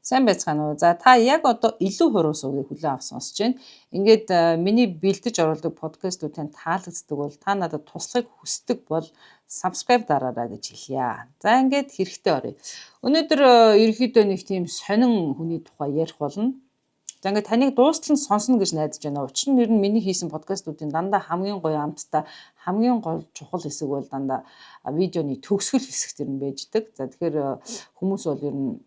Сайн байцгаана уу? За та яг одоо илүү хуруу суугийг хүлээн авах сонсож байна. Ингээд миний бэлдэж оруулдаг подкастууд тань таалагддаг бол та надад туслахыг хүсдэг бол subscribe дараарай гэж хэлье. За ингээд хэрэгтэй оръё. Өнөөдөр ерөнхийдөө нэг тийм сонин хүний тухай ярих болно. За ингээд таныг дуустал нь сонсно гэж найдаж байна. Учир нь ер нь миний хийсэн подкастуудын дандаа хамгийн гоё амттай хамгийн гол чухал хэсэг бол дандаа видеоны төгсгөл хэсэг төр нь байждаг. За тэгэхээр хүмүүс бол ер нь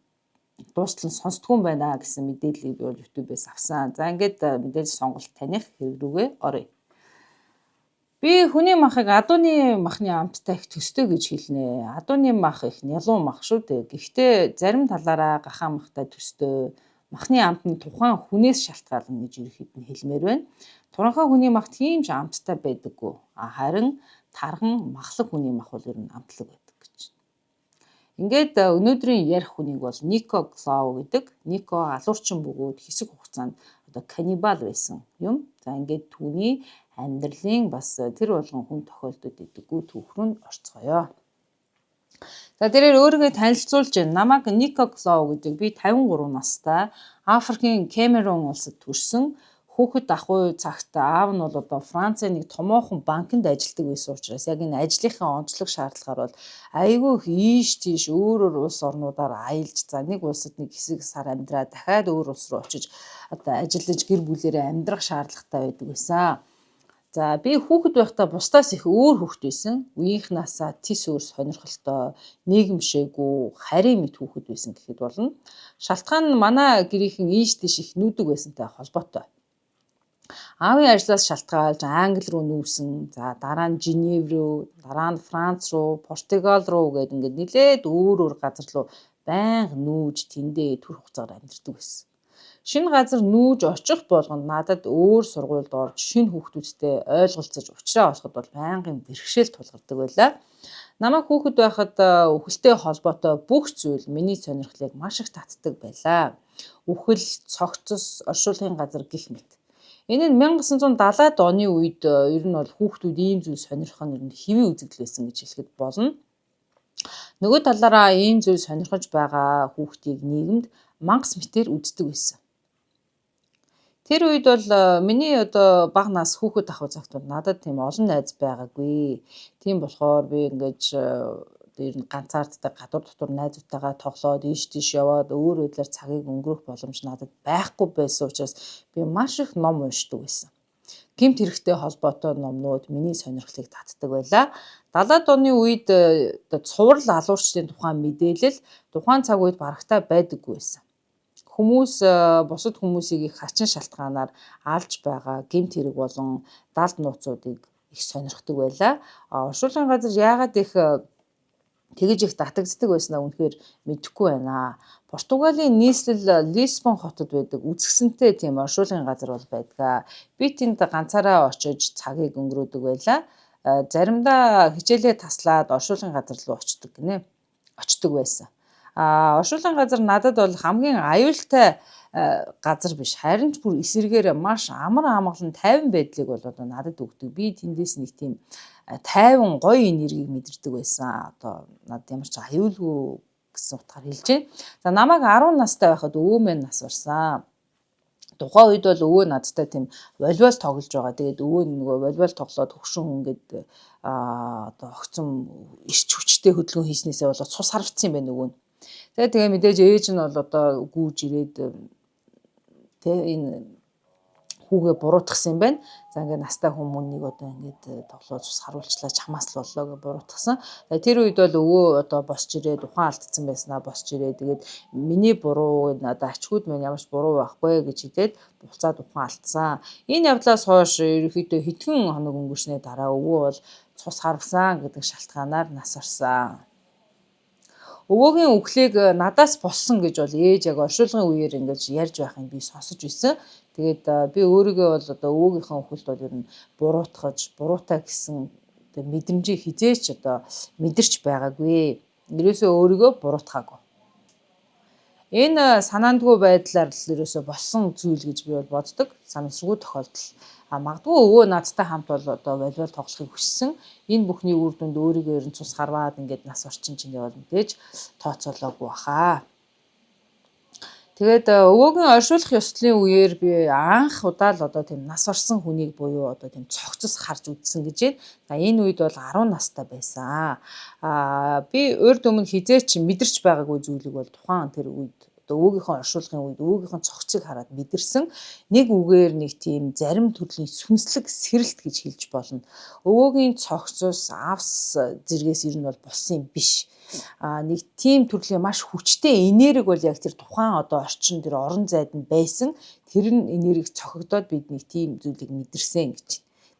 дуустал нь сонсдгүй байна гэсэн мэдээллийг би бол YouTube-ээс авсан. За ингээд мэдээлэл сонголт таних хэрэг рүүгээ оръё. Би хүний махыг адууны махны амттай их төстэй гэж хэлнэ. Адууны мах их нялуун мах шүү дээ. Гэхдээ зарим талаараа гахаан махтай төстэй. Махны амт нь тухайн хүнээс шалтгаална гэж ерөөхдөө нь хэлмээр байна. Туранхай хүний мах тийм ч амттай байдаггүй. Харин тархан махлаг хүний мах бол ер нь амтлаг байдаг гэж. Ингээд өнөөдрийн ярих хүнийг бол Нико Клау гэдэг. Нико алуурчин бөгөөд хэсэг хугацаанд одоо каннибал байсан юм. За ингээд түүний амьдралын бас тэр болгон хүн тохиолдод идэггүй түүхрүүнд орцгоё. За тэрээр өөрийгөө танилцуулж байна. Намайг Нико Клау гэдэг. Би 53 настай. Африкийн Камерун улсад төрсөн. Хүүхэд ахуй цагт аав нь бол одоо Францын нэг томоохон банкнд ажилладаг байсан учраас яг энэ ажлынхаа онцлог шаардлагаар бол айгүй их ийш тийш өөр улс орнуудаар аялж за нэг улсад нэг хэсэг сар амьдраа дахиад өөр улс руу очиж одоо ажиллаж гэр бүлээрээ амьдрах шаардлагатай байдаг байсан. За би хүүхэд байхдаа бусдаас их өөр хүүхэд байсан. Үеийнхнаасаа тис өөр сонирхолтой, нийгэмшээгүй, харийн мэд хүүхэд байсан гэхэд болно. Шалтгаан нь манай гэрийнхэн ийш тийш их нүүдэг байсантай холбоотой. Аавын ажлаас шалтгаалж Англи руу нүүсэн. За дараа нь Женев руу, дараа нь Франц руу, Португал руу гэдэг ингээд нэлээд өөр газар руу байнга нүүж тэндээ төр хугацаагаар амьдардаг байсан. Шинэ газар нүүж очих болгонд надад өөр сургуульд орж шинэ хүүхдүүдтэй ойлголцож уулзраа олоход бол байнгын бэрхшээл тулгардаг байлаа. Намайг хүүхэд байхад үхэлтэй холбоотой бүх зүйл миний сонирхлыг маш их татдаг байлаа. Үхэл, цогцос, оршуулгын газар гэх мэт. Энэ нь 1970-аад оны үед ер нь бол хүүхдүүд ийм зүйл сонирхох нь ер нь хэвийн үзэгдэл байсан гэж хэлэхэд болно. Нөгөө талаараа ийм зүйл сонирхож байгаа хүүхдийг нийгэмд мангас мэтээр үздэг байсан. Тэр үед бол миний одоо бага нас хүүхэд ахуй цагт бол надад тийм олон найз байгаагүй. Тийм болохоор би ингэж ер нь ганцаарддаг гадуур дотор найзуудтайгаа тоглоод ийш тийш яваад өөр байдлаар цагийг өнгөрөх боломж надад байхгүй байсан учраас би маш их ном уншдаг байсан. Гэмт хэрэгтэй холбоотой номнууд миний сонирхлыг татдаг байлаа. 70-аад оны үед цуврал алуурчдын тухайн мэдээлэл тухайн цаг үед барагтай байдаггүй байсан. Хүмүүс бусад хүмүүсийг их хачин шалтгаанаар алж байгаа гэмт хэрэг болон далд нууцуудыг их сонирхдаг байлаа. Оршуулгын газар яагаад их тэгэж их татагддаг байснаа үнэхээр мэдэхгүй байна. Португалийн нийслэл Лисбон хотод байдаг үзэсгэлэнтэй тийм оршуулгын газар бол байдаг. Би тэнд ганцаараа очиж цагийг өнгөрөөдөг байлаа. Заримдаа хичээлээ таслаад оршуулгын газар руу очдог байсан. Оршуулгын газар надад бол хамгийн аюултай газар биш. Харин ч бүр эсэргээр маш амар амгалан тайван байдлыг бол одоо надад өгдөг. Би тэндээс нэг тийм тайван гоё энергийг мэдэрдэг байсан. Одоо надад ямар ч аюулгүй гэсэн утгаар хэлж байна. За намайг 10 настай байхад өвөө минь нас барсан. Тухайн үед бол өвөө надтай тийм волейбол тоглож байгаа. Тэгээд өвөө нөгөө волейбол тоглоод хөгшин хүн гэдэг одоо огцом ирч хүчтэй хөдөлгөөн хийснээсээ болоод цус харвцсан юм байна өвөө нь. Тэгээ мэдээж ээж нь бол одоо гүүж ирээд энэ хүүгээ буруутгасан юм байна. За ингээд настай хүмүүнийг одоо ингээд тоглоод цус харуулчлаа чамаас л боллоо гэж буруутгасан. Тэр үед бол өвөө одоо босч ирээд ухаан алдсан байснаа босч ирээд тэгээд миний буруу одоо ачхүүд минь ямарч буруу байхгүй гэж хэлээд буцаад ухаан алдсан. Энэ явдлаас хойш ерөнхийдөө хэдхэн хоног өнгөрснээ дараа өвөө бол цус харвсан гэдэг шалтгаанаар нас орсон. Өвөөгийн үхлийг надаас болсон гэж бол ээж яг оршуулгын үеэр ингэж ярьж байхыг би сонсож байсан. Тэгээд би өөрийгөө бол одоо өвөөгийнхөө үхэлд бол ер нь буруутай гэсэн мэдрэмжийг хизээч одоо мэдэрч байгаагүй. Ерөөсөө өөрийгөө буруутгаагүй. Энэ санаандгүй байдлаар л ерөөсөө болсон зүйл гэж би бол боддог. Санамсаргүй тохиолдол. Магадгүй өвөө надтай хамт бол одоо волейбол тоглохыг хүссэн. Энэ бүхний үр дүнд өөрийгөө ер нь цус харваад ингээд нас орчин чинь явал мэдээж тооцоолоогүй баха. Тэгээд өвөөгийн оршуулах ёслолын үеэр би анх удаа л одоо тийм нас орсон хүнийг буюу одоо тийм цогцос харж үзсэн гэж байна. За энэ үед бол 10 настай байсан. Би урьд өмнө хизээч мэдэрч байгаагүй зүйлийг бол тухайн тэр үед одоо өвөөгийнхөө оршуулгын үед өвөөгийнхөө цогцыг хараад мэдэрсэн. Нэг үгээр нэг тийм зарим төрлийн сүнслэг сэрэлт гэж хэлж болно. Өвөөгийн цогцос авс зэргээс ер нь бол болсон юм биш. Нэг тийм төрлийн маш хүчтэй энерги бол яг тэр тухайн одоо орчин тэр орон зайд нь байсан. Тэр нь энерги цохигдоод бид нэг тийм зүйлийг мэдэрсэн гэж.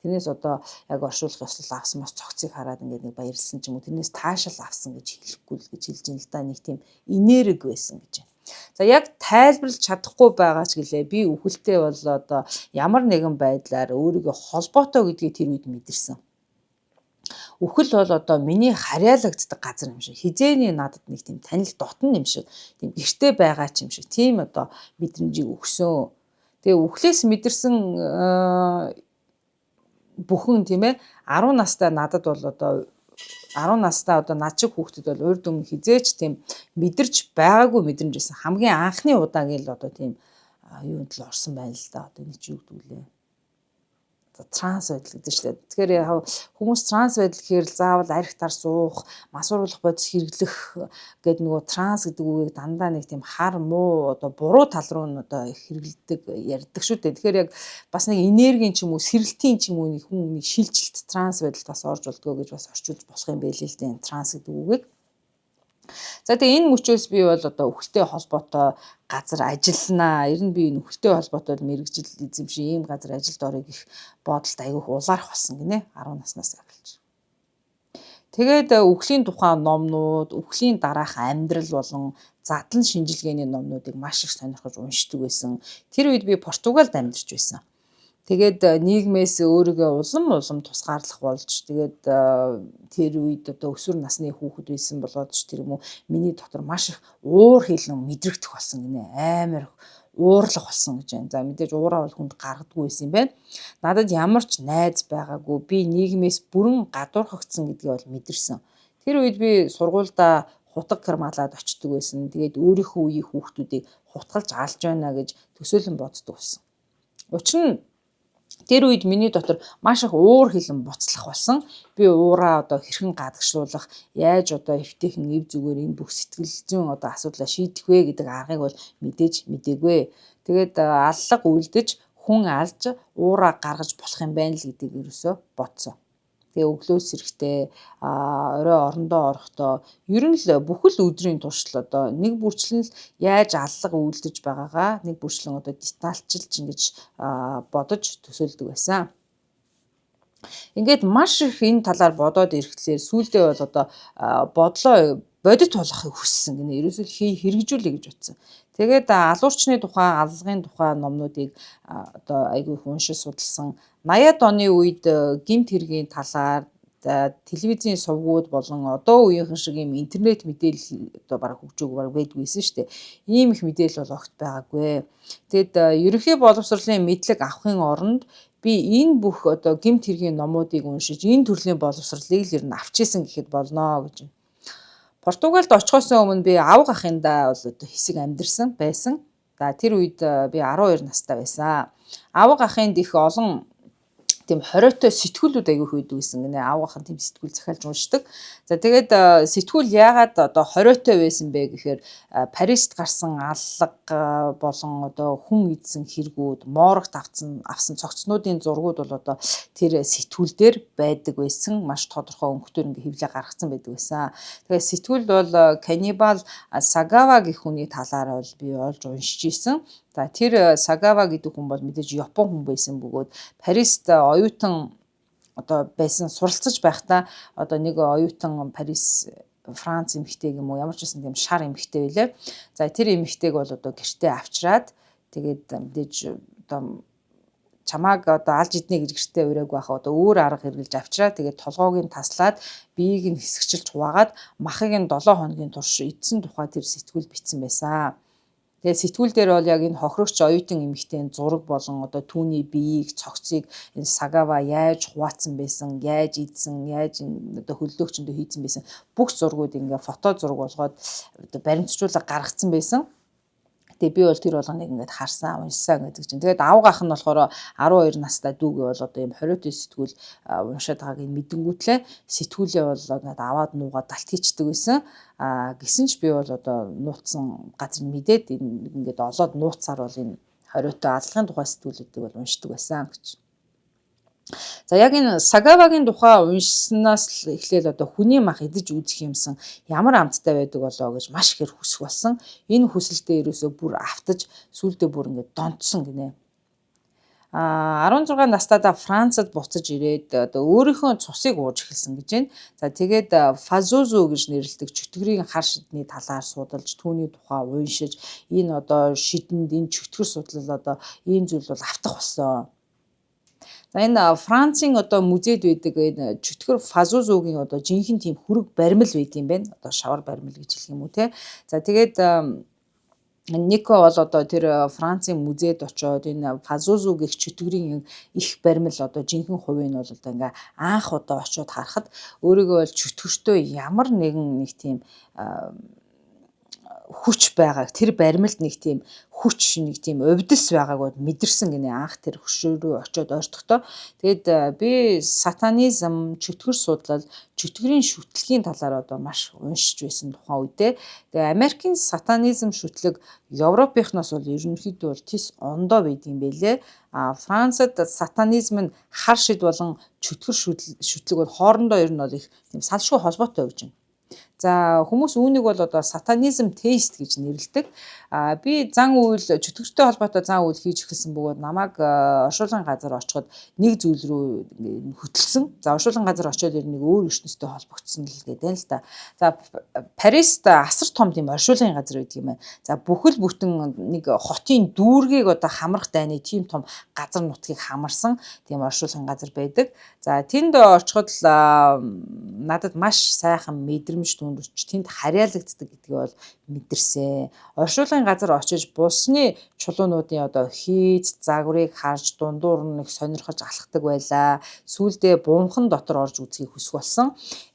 Тэрнээс одоо яг оршуулах ёслол авсан бас цогцыг хараад ингээд нэг баярлсан ч юм уу. Тэрнээс таашаал авсан гэж хэлэхгүй л гэж хэлж ин л да, нэг тийм энерги байсан гэж. За яг тайлбарлаж чадахгүй байгаа ч гэлээ би үхэлтэй бол одоо ямар нэгэн байдлаар өөрийгөө холбоотой гэдгийг тэр үед мэдэрсэн. Үхэл бол одоо миний харьяалагддаг газар юм шиг. Хизээний надад нэг тийм танил дотн юм шиг, тийм гэртэй байгаа ч юм шиг. Тийм одоо мэдрэмжийг өгсөн. Тэгээ үхлээс мэдэрсэн бүхэн тийм ээ 10 настай надад бол одоо 10 настай одоо над шиг хүүхдэд бол урьд өмнө хизээч тийм мэдэрч байгаагүй мэдрэмжсэн. Хамгийн анхны удаагийн л одоо тийм юунд л орсон байна л да. Одоо энэ чи юу гэдэг вэ? Транс байдал гэдэг чинь. Тэгэхээр хүмүүс транс байдал гэхээр заавал архитаар суух, масууруулах бодис хэрэглэх гэдэг нөгөө транс гэдэг үгийг дандаа нэг тийм хар муу одоо буруу тал руу нь одоо хэрэглэдэг ярьдаг шүү дээ. Тэгэхээр яг бас нэг энергийн ч юм уу, сэрэлтийн ч юм уу нэг хүн нэг шилжилт транс байдалд бас орж болдгоо гэж бас орчуулж болох юм байл л дээ транс гэдэг үгийг. За тэгээ энэ мөчөөс би бол одоо үхэлтэй холбоотой газар ажилланаа. Ер нь би энэ үхэлтэй холбоотой мэрэгжил эзэмшин ийм газар ажилд орё гэх бодолд айгүйх улаарах болсон гинэ 10 наснаас эхэлж. Тэгээд үхлийн тухайн номнууд, үхлийн дараах амьдрал болон задлан шинжилгээний номнуудыг маш их сонирхож уншдаг байсан. Тэр үед би Португалд амьдарч байсан. Тэгээд нийгмээс өөрийгөө улам тусгаарлах болж тэгээд тэр үед одоо өсвөр насны хүүхэд байсан болоод ч тэр юм уу миний дотор маш их уур хилэн мэдрэгдэх болсон гинэ. Амар уурлах болсон гэж байна. За мэдээж уураа бол хүнд гаргадгүй байсан юм байна. Надад ямар ч найз байгаагүй. Би нийгмээс бүрэн гадуурхагдсан гэдгийг бол мэдэрсэн. Тэр үед би сургуульдаа хутаг кармалаад очдөг байсан. Тэгээд өөрийнхөө үеийн хүүхдүүдийг хутгалж алж байна гэж төсөөлөн боддог байсан. Учир нь тэр үед миний дотор маш их уур хилэн буцлах болсон. Би уураа одоо хэрхэн гадагшлуулах, яаж одоо эвтэйхэн эв зүгээр энэ бүх сэтгэл зүйн одоо асуудлаа шийдэх вэ гэдэг аргыг бол мэдээж мэдээгүй. Тэгээд аллах үлдэж хүн алж уураа гаргаж болох юм байна л гэдгийг ерөөсөө бодсон. Тэгээ өглөөс эрэхтэй орой орондоо орохдоо ер нь л бүхэл өдрийн туршил одоо нэг бүрчлэн л яаж аллах үйлдэж байгаагаа нэг бүрчлэн одоо детальчилж ингэж бодож төсөөлдөг байсан. Ингээд маш их энэ талаар бодоод ирэхлээр сүүлдээ бол одоо бодлоо бодит болохыг хүссэн гинэ. Ерөөсөө хэрэгжүүлэе гэж утсан. Тэгээд алуурчны тухай, аллагын тухай номнуудыг одоо айгүй уншиж судалсан. 80-ад оны үед гэмт хэргийн талаар телевизийн сувгууд болон одоо үеийнхэн шиг юм интернет мэдээлэл одоо бараг хөгжөөг бараг байдгүйсэн шүү дээ. Ийм их мэдээлэл бол огт байгаагүй. Тэгэд ерөнхий боловсролын мэдлэг авахын оронд би энэ бүх одоо гэмт хэргийн номуудыг уншиж энэ төрлийн боловсролыг л ер нь авчээсэн гэхэд болно гэж. Португалд очихоос өмнө би авга ахындаа бол одоо хэсэг амьдарсан байсан. За тэр үед би 12 настай байсан. Авга ахынд их олон тийм хориотой сэтгүүлүүд аягүйх үйдэг гэсэн гинэ. Авгахан тийм сэтгүүл захиалж уншдаг. За тэгээд сэтгүүл яагаад одоо хориотой байсан бэ гэхээр Парист гарсан аллага болон одоо хүн эзэн хэрэгүүд, моорогт авсан цогцнуудын зургууд бол одоо тэр сэтгүүл дээр байдаг байсан. Маш тодорхой өнгөтөр ингээ хэвлээ гаргацсан байдаг байсан. Тэгээд сэтгүүл бол Каннибал Сагава гэх хүний талаар бол би олж уншиж исэн. За тэр Сагава гэдэг хүн бол мэдээж Япон хүн байсан бөгөөд Парист оюутан одоо байсан суралцаж байхдаа одоо нэг оюутан Парис Франц эмэгтэй юм уу ямар ч байсан тийм шар эмэгтэй байлаа. За тэр эмэгтэйг бол одоо гэртээ авчираад тэгээд мэдээж одоо чамааг одоо алж иднэ гэж гэртээ урайг байхаа одоо өөр арга хэрэглэж авчираа тэгээд толгойг нь таслаад биеийг нь хэсэгчилж хуваагаад махыг нь 7 хоногийн турш идсэн тухай тэр сэтгүүл бичсэн байсан. Тэгээ сэтгүүл дээр бол яг энэ хохирогч оюутан эмэгтэйн зураг болон одоо түүний биеийг цогцыг энэ Сагава яаж хуваацсан байсан, яаж идсэн, яаж одоо хөллөөгчөндөө хийцэн байсан бүх зургууд ингээ фото зураг болгоод одоо баримтжуулга гаргацсан байсан. Тэгээ би бол тэр болгоныг ингээд харсан, уншсан гэдэг чинь. Тэгээд аав гах нь болохоор 12 настай дүүгээ бол одоо ийм хориотой сэтгүүл уншаад байгааг нь мэдэнгүүтлээ сэтгүүлээ бол ингээд аваад нуугаад далт хийчдэг байсан. Гэсэн ч би бол одоо нууцсан газрыг мэдээд ингээд олоод нууцаар бол энэ хориотой аллагын тухай сэтгүүлүүдийг бол уншдаг байсан гэж. За яг энэ Сагавагийн тухай уншсанаас эхлээл одоо хүний мах идэж үзэх юмсан ямар амттай байдаг болоо гэж маш ихээр хүсэх болсон. Энэ хүсэлтэд ерөөсөө бүр автаж сүулдэ бүр ингээд донтсон гинэ. 16 настайдаа Францад буцаж ирээд одоо өөрийнхөө цусыг ууж эхэлсэн гэж байна. За тэгээд Фазузу гэж нэрлэдэг чөтгөрийн хар шидний талаар судалж түүний тухай уншиж энэ одоо шидэнд энэ чөтгөр судлал одоо ийм зүйл бол автах болсон. За энэ Францын одоо музейд байдаг энэ чөтгөр Фазузугийн одоо жинхэнэ тийм хүрэг баримл байд юм байна. Одоо шавар баримл гэж хэлэх юм уу те. За тэгээд Нико бол одоо тэр Францын музейд очиод энэ Фазузу гэх чөтгөрийн их баримл одоо жинхэнэ хувийг нь бол одоо ингээ анх удаа очиод харахад өөрийгөө бол чөтгөртөө ямар нэгэн нэг тийм хүч байгааг тэр баримлд нэг тийм хүч нэг тийм увдис байгааг мэдэрсэн гинэ анх тэр хөшөө рүү очиод ойртохдоо. Тэгээд би сатанизм, чөтгөр судлал, чөтгөрийн шүтлгийн талаар одоо маш уншиж байсан тухайн үедээ. Тэгээд Америкийн сатанизм шүтлэг Европынхноос бол ерөнхийдөө бол тис ондоо байд юм бэлээ. Францад сатанизм нь хар шид болон чөтгөр шүтлэг бол хоорондоо ер нь бол их тийм салшгүй холбоотой гэж байна. За хүмүүс үүнийг бол одоо сатанизм теист гэж нэрлэдэг. Би зан үйл чөтгөртэй холбоотой зан үйл хийж эхэлсэн бөгөөд намайг оршуулгын газар очиход нэг зүйл рүү хөтлсөн. За оршуулгын газар очиод ер нь нэг өөр ертөнцтэй холбогдсон л гэдэг л да. За Парист асар том тийм оршуулгын газар байдаг юм байна. За бүхэл бүтэн нэг хотын дүүргийг одоо хамрах дайны тийм том газар нутгийг хамарсан тийм оршуулгын газар байдаг. За тэнд очиход л надад маш сайхан мэдрэмж дүндурч тэнд харьяалагддаг гэдгийг бол мэдэрсэн. Оршуулгын газар очиж булсны чулуунуудын одоо хийц загварыг харж дундуур нь их сонирхож алхдаг байлаа. Сүүлдээ бунхан дотор орж үзхийг хүсэх болсон.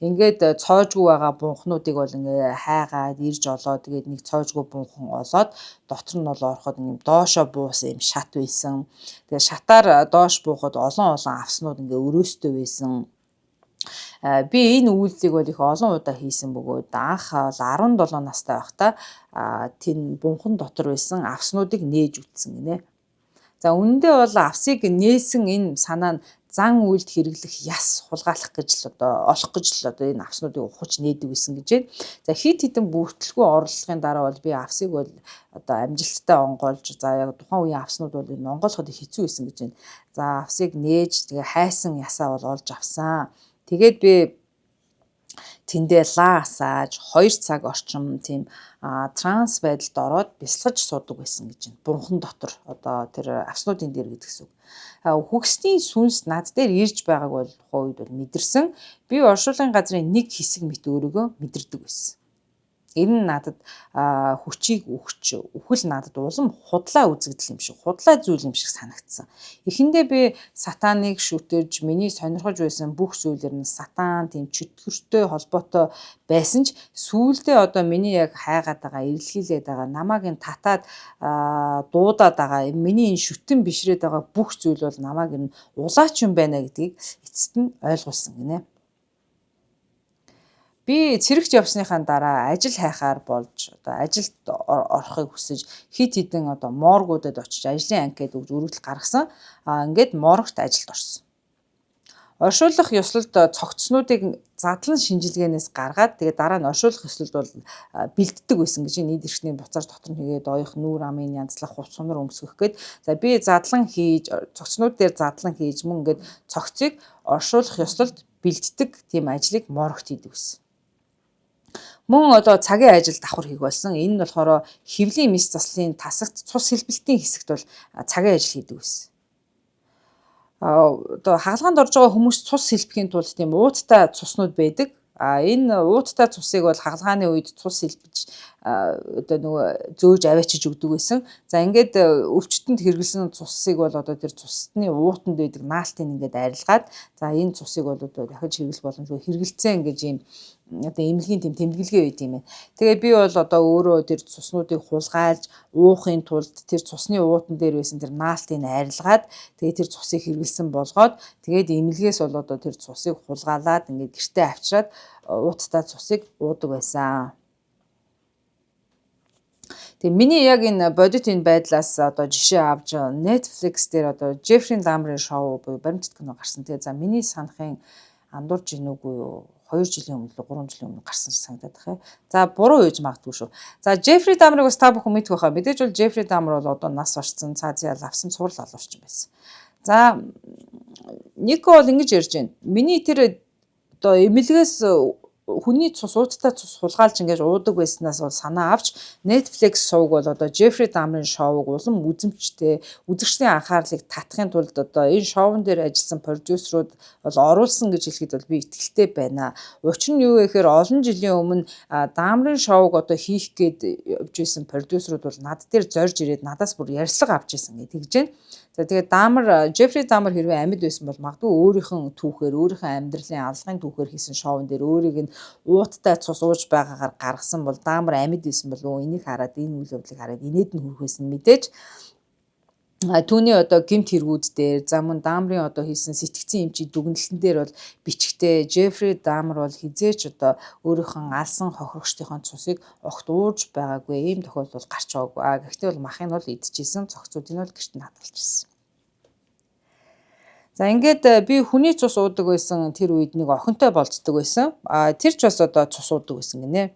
Ингээд цоожгүй байгаа бунхнуудыг бол ингээ хайгаад ирж олоо. Тэгээд нэг цоожгүй бунхан олоод дотор нь бол ороход юм доошо буусан юм шат байсан. Тэгээд шатаар доош буухад олон авснууд ингээ өрөөстэй байсан. Би энэ үйлдэлийг бол их олон удаа хийсэн бөгөөд анх бол 17 настай байхдаа тэн бунхан дотор байсан авснуудыг нээж үтсэн гинэ. За үнэндээ бол авсыг нээсэн энэ санаа нь зан үйлд хэрэглэх яс хулгайлах гэж л одоо олох гэж л одоо энэ авснуудыг ухаж нээдэг гэсэн гэж байна. За хит хитэн бүртгэлгүй орлогын дараа бол би авсыг бол одоо амжилттай онгойлж за яг тухайн үеийн авснууд бол энэ онгойлоход хэцүү байсан гэж байна. За авсыг нээж тэгээ хайсан ясаа бол олж авсан. Тэгээд би тэндээ лаа асааж 2 цаг орчим тийм транс байдалд ороод бясалгаж суудаг байсан гэж байна. Бунхан дотор одоо тэр авснуудын дээр гэдгсэн үг. Хүгсний сүнс над дээр ирж байгааг бол тухайн үед бол мэдэрсэн. Би оршуулгын газрын нэг хэсэг мэт өөрийгөө мэдэрдэг байсан. Энэ нь надад хүчийг өгч үхэл надад улам худлаа үзэгдэл юм шиг худлаа зүйл юм шиг санагдсан. Эхэндээ би сатаныг шүтэж миний сонирхож байсан бүх зүйлэр нь сатан тийм чөтгөртэй холбоотой байсан ч сүүлдээ одоо миний яг хайгаад байгаа эрэлхийлээд байгаа намайг энэ татаад дуудаад байгаа миний энэ шүтэн бишрээд байгаа бүх зүйл бол намайг энэ улаач юм байна гэдгийг эцэст нь ойлгуулсан гинэ. Би цэрэгт явсныхаа дараа ажил хайхаар болж одоо ажилд орохыг хүсэж хит хитэн одоо моргуудад очиж ажлын анкет өгж өргөдөл гаргасан. Ингээд моргт ажилд орсон. Оршуулах ёслолд цогцснуудыг задлан шинжилгээнээс гаргаад тэгээ дараа нь оршуулах ёслолд бол бэлддэг байсан гэж нийт эрхтний буцааж дотор нь хийгээд оёх нүүр амын янзлах хувц сунар өмсгөх гээд за би задлан хийж цогцнууд дээр задлан хийж мөн ингээд цогцыг оршуулах ёслолд бэлддэг тийм ажлыг моргт хийдэг байсан. Мөн одоо цагийн ажил давхар хийх болсон. Энэ нь болохоор хэвлийн мис заслын тасагт цус хэлбэлтийн хэсэгт бол цагийн ажил хийдэг байсан. Одоо хагалгаанд орж байгаа хүмүүс цус хэлбэхийн тулд тийм ууттай цуснууд байдаг. Энэ ууттай цусыг бол хагалгааны үед цус хэлбэж одоо нөгөө зөөж аваачиж өгдөг байсан. За ингээд өвчтөнд хэрэглэсэн цусыг бол одоо тэр цусны уутанд байдаг наалтын ингээд арилгаад за энэ цусыг бол одоо дахиж хэрэглэх боломжгүй хэрэгэлцээ ингэж ийм одоо эмнэлгийн тэм тэмдэглэгээ үйд юм байна. Тэгээ би бол одоо өөрөө тэр цуснуудыг хулгайлж уухын тулд тэр цусны уутан дээр байсан тэр наалтыг арилгаад тэгээ тэр цусыг хэрэгэлсэн болгоод тэгээд эмнэлгээс бол одоо тэр цусыг хулгаалаад ингээд гэртээ авчираад ууттай цусыг уудаг байсан. Тэгээ миний яг энэ бодит энэ байдлаас одоо жишээ авч Netflix дээр одоо Jeffrey Dahmer-ийн шоу буюу баримтат кино гарсан. Тэгээ за миний санахын андуурж ийн үгүй юу? 2 жилийн өмнө 3 жилийн өмнө гарсан санагдаад байна. За буруу үйж магадгүй шүү. За Jeffrey Dahmer-ыг бас та бүхэн мэдэх байхаа. Мэдээж бол Jeffrey Dahmer бол одоо нас орсон, цаа зяал авсан цуврал алуурч байсан. За Нико бол ингэж ярьж байна. Миний тэр одоо эмнэлгээс хүний цус ууттай цус хулгайлж ингэж уудаг байснаас бол санаа авч Netflix сувг бол одоо Jeffrey Dahmer-ийн шоуг улам үзэгчтэй үзэгчдийн анхаарлыг татахын тулд одоо энэ шоун дээр ажилласан продюсерууд бол оруулсан гэж хэлэхэд бол би итгэлтэй байна. Учир нь юу вэ гэхээр олон жилийн өмнө Dahmer-ийн шоуг одоо хийх гээд явж исэн продюсерууд бол над дээр зорж ирээд надаас бүр ярьслага авч исэн гэж тэгж байна. За тэгээд Jeffrey Dahmer хэрвээ амьд байсан бол магадгүй өөрийнхөө түүхээр өөрийнхөө амьдралын алгын түүхээр хийсэн шоун дээр өөрийг нь ууттай цус ууж байгаагаар гаргасан бол Dahmer амьд байсан бол энийг хараад энэ үйл явдлыг хараад инээд нь хүрхээс нь мэдээж түүний одоо гэмт хэрэгүүд дээр за мөн Dahmer-ийн одоо хийсэн сэтгцэн эмчийн дүгнэлтэн дээр бол бичгтээ Jeffrey Dahmer бол хизээч одоо өөрийнхөө алсан хохирогчдын цусыг огт ууж байгаагүй ийм тохиолдол гарч байгаагүй. Гэхдээ бол махыг нь бол идчихсэн, цогцуудыг нь бол гэрт нь хадгалчихсан. За ингээд би хүний цус уудаг байсан тэр үед нэг охинтой болцдог байсан. Тэр ч бас одоо цус уудаг байсан гинэ.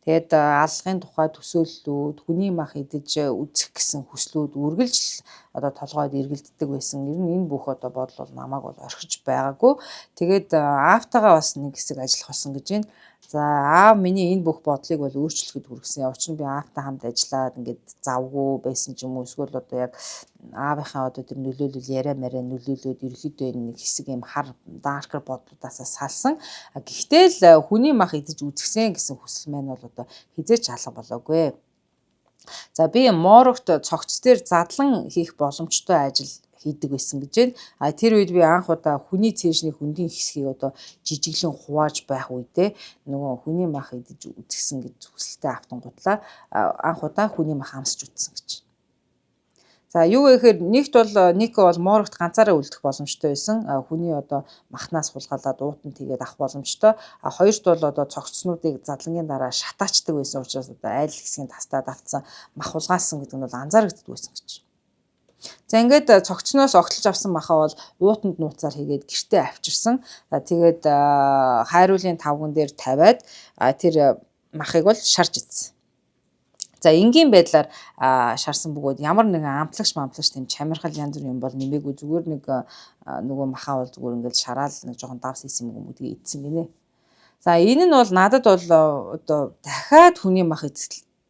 Тэгээд алгын тухай төсөөллүүд, хүний мах идэж үзэх гэсэн хүслүүд үргэлж одоо толгойд эргэлддэг байсан. Ер нь энэ бүх одоо бодол бол намайг бол орхиж байгаагүй. Тэгээд аавтайгаа бас нэг хэсэг ажиллах болсон гэж байна. За аав миний энэ бүх бодлыг бол өөрчлөхөд хүргэсэн. Учир нь би аавтай хамт ажиллаад ингээд завгүй байсан ч юм уу эсвэл одоо яг аавынхаа одоо тэр нөлөөлөл яриа мараа нөлөөлөд ерөөхдөө нэг хэсэг юм хар даркер бодлуудаас салсан. Гэхдээ л хүний мах идэж үзэхсэн гэсэн хүсэл маань бол одоо хизээч алга болоогүй. За би Морогт цогц дээр задлан хийх боломжтой ажил хийдэг байсан гэж байна. Тэр үед би анх удаа хүний цээжний хөндийн хэсгийг одоо жижиглэн хувааж байх үедээ нөгөө хүний мах идэж үзэхсэн гэж хүсэлтэй автангуудлаа анх удаа хүний мах амсч үзсэн гэж. За юу гэхээр нэгт бол Нико бол Морогт ганцаараа үлдэх боломжтой байсан. Хүний одоо махнаас хулгайлаад уутан тэгээд авах боломжтой. Хоёрт бол одоо цогцснуудыг задлангийн дараа шатаачдаг байсан учраас одоо айл хэсгийн тастаад автсан мах хулгаалсан гэдэг нь бол анзаарэгддэг байсан гэж. За ингээд цогцноос огтлж авсан махаа бол уутанд нууцаар хийгээд гэртээ авчирсан. Тэгээд хайруулын тавган дээр тавиад тэр махыг бол шарж идсэн. За энгийн байдлаар шарсан бөгөөд ямар нэгэн амтлагч тийм чамирхал янз бүрийн юм бол нэмээгүй зүгээр нэг нөгөө махаа бол зүгээр ингээд шараал нэг жоохон давс хийсэн юм гэдгийг идсэн гинэ. За энэ нь бол надад бол одоо дахиад хүний мах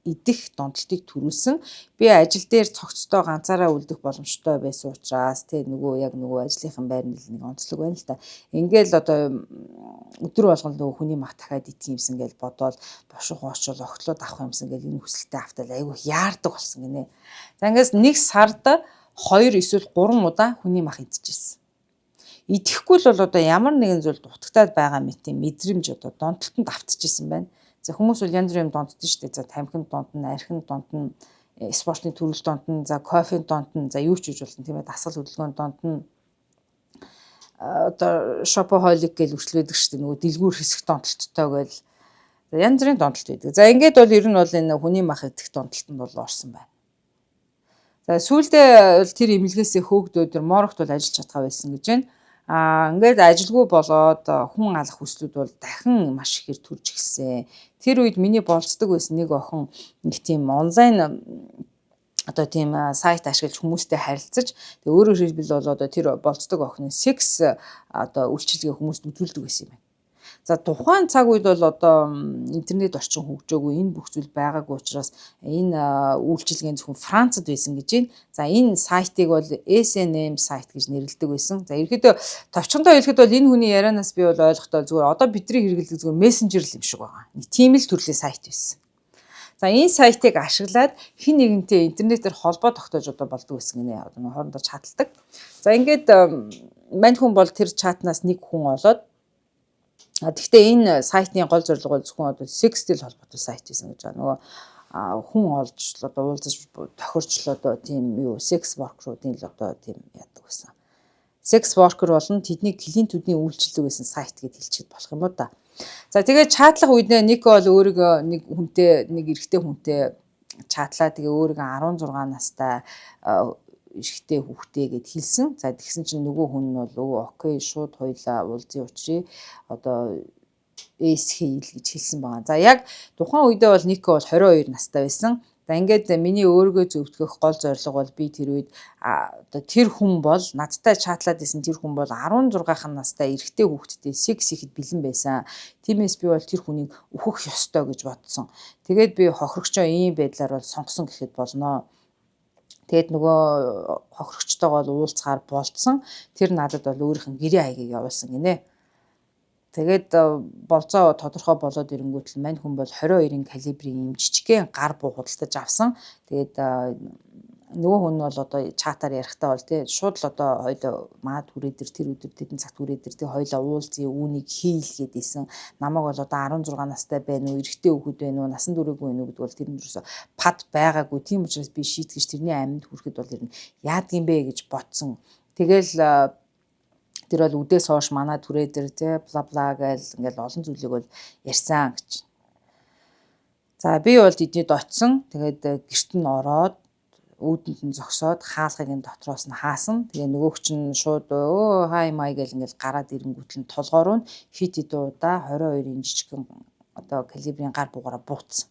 идэх донтолтыг төрүүлсэн. Би ажил дээр цогцтой ганцаараа үлдэх боломжтой байсан учраас тэг нөгөө ажлынхан байр нь нэг онцлог байна л та. Ингээл одоо өдөр болгон нөгөө хүний мах дахиад идэх юмсан гэж бодоод бошиг хоочвол огтлоод авах юмсан гэж энэ хүсэлтэд автал айгүй яардаг болсон гинэ. За ингээс нэг сард 2 эсвэл 3 удаа хүний мах идчихсэн. Идэхгүй л бол одоо ямар нэгэн зүйл дутагтаад байгаа мэт мэдрэмж одоо донтолтонд автчихсан байна. За хүмүүс бол янз бүрийн донтдсон шүү дээ. За тамхинд донтно, архинд донтно, спортын төрөл донтно, за кофенд донтно, за юу ч хийж болно тийм ээ дасгал хөдөлгөөнд донтно. Одоо шопохолик гэж үргэлжлүүлдэг шүү дээ. Нөгөө дэлгүүр хэсэг донтолттой гэл янз бүрийн донтолт байдаг. За ингээд бол ер нь бол энэ хүний мах идэх донтолтонд бол орсон байна. За сүүлдээ тэр эмнэлгээсээ хөөгдөөд тэр Морогт бол ажиллаж чадхаа байсан гэж байна. Ингээд ажилгүй болоод хүн алах хүслүүд бол дахин маш ихээр төрж эхэлсэн. Тэр үед миний болцдог байсан нэг охин нэг тийм онлайн одоо тийм сайт ашиглаж хүмүүстэй харилцаж тэгээ өөрөөр хэлбэл бол одоо тэр болцдог охин секс одоо үйлчилгээ хүмүүст үзүүлдэг байсан юм байна. За тухайн цаг үед бол одоо интернет орчин хөгжөөгүй энэ бүх зүйл байгаагүй учраас энэ үйлчилгээний зөвхөн Францад байсан гэж байна. За энэ сайтыг бол SNM сайт гэж нэрлэдэг байсан. За ерөөдөө товчхондоо хэлэхэд бол энэ хүний ярианаас би бол ойлгохдоо зүгээр одоо бидний хэрэглэдэг зүгээр мессенжер л юм шиг байгаа. Нэг тийм л төрлийн сайт байсан. За энэ сайтыг ашиглаад хин нэгнтэй интернетээр холбоо тогтоож одоо болдог байсан гинэ. Одоо хоорондоо чаталдаг. За ингээд мань хүн бол тэр чатнаас нэг хүн олоод Гэхдээ энэ сайтны гол зорилго бол зөвхөн одоо секстэй холбоотой сайт байсан гэж байна. Нөгөө хүн олж одоо уулзаж тохирч одоо тийм юу секс воркеруудын л одоо тийм яадаг гэсэн. Секс воркер болон тэдний клиентүүдийн үйлчлдэг байсан сайт гэд хэлчихэд болох юм уу да. За тэгээд чатлах үед Нико бол өөрийгөө нэг эрэгтэй хүнтэй чатлаа. Тэгээ өөрийгөө 16 настай эрэгтэй хүүхдээ гэд хэлсэн. За тэгсэн чинь нөгөө хүн нь бол окей шууд хоёлаа уулзъя учрыг одоо эсхийл гэж хэлсэн байгаа. За яг тухайн үедээ бол Нико бол 22 настай байсан. За ингээд миний өөрийгөө зөвтгөх гол зорилго бол би тэр үед одоо тэр хүн бол надтай чатлаад исэн тэр хүн бол 16 настай эрэгтэй хүүхэдтэй секс ихэд бэлэн байсан. Тиймээс би бол тэр хүнийг өөхөх ёстой гэж бодсон. Тэгээд би хохирогчоо ийм байдлаар бол сонгосон гэхэд болно. Тэгээд нөгөө хохирогчтойгоо уулзахаар болцсон. Тэр надад бол өөрийнх нь гэрээ хаягийг явуулсан гинэ. Тэгээд болцоо тодорхой болоод ирэнгүүт л мань хүн бол 22-ын калибрийн юм жижигхэн гар буу худалдаж авсан. Тэгээд нөгөө хүн нь бол одоо чатаар ярихтаа бол тий шууд л одоо хоёул маад хүрээ дээр тэр өдөр тэдэн цагт хүрээ дээр тий хоёулаа уулзъя үүнийг хийлгээд исэн. Намайг бол одоо 16 настай байна уу, эрэгтэй хүүхэд байна уу, насан туршаагүй байна уу гэдэг бол тэр нь юусоо пад байгаагүй. Тийм учраас би шийтгэж тэрний амьд хүрэхэд бол ер нь яадгийм бэ гэж бодсон. Тэгэл тэр бол үдээс хойш манай түрээ дээр тий бла бла гээл ингээл олон зүйлийг бол ярьсан гэж. За би бол тэднийд очисон. Тэгээд гэрт нь ороод үүдэнд нь зогсоод хаалгыг нь дотроос нь хаасан. Тэгээ нөгөөх чинь шууд хай май гэл ингээл гараад ирэнгүүт нь толгоор нь хит хит удаа 22-ын жижигхэн одоо калибрийн гар бугаараа буутсан.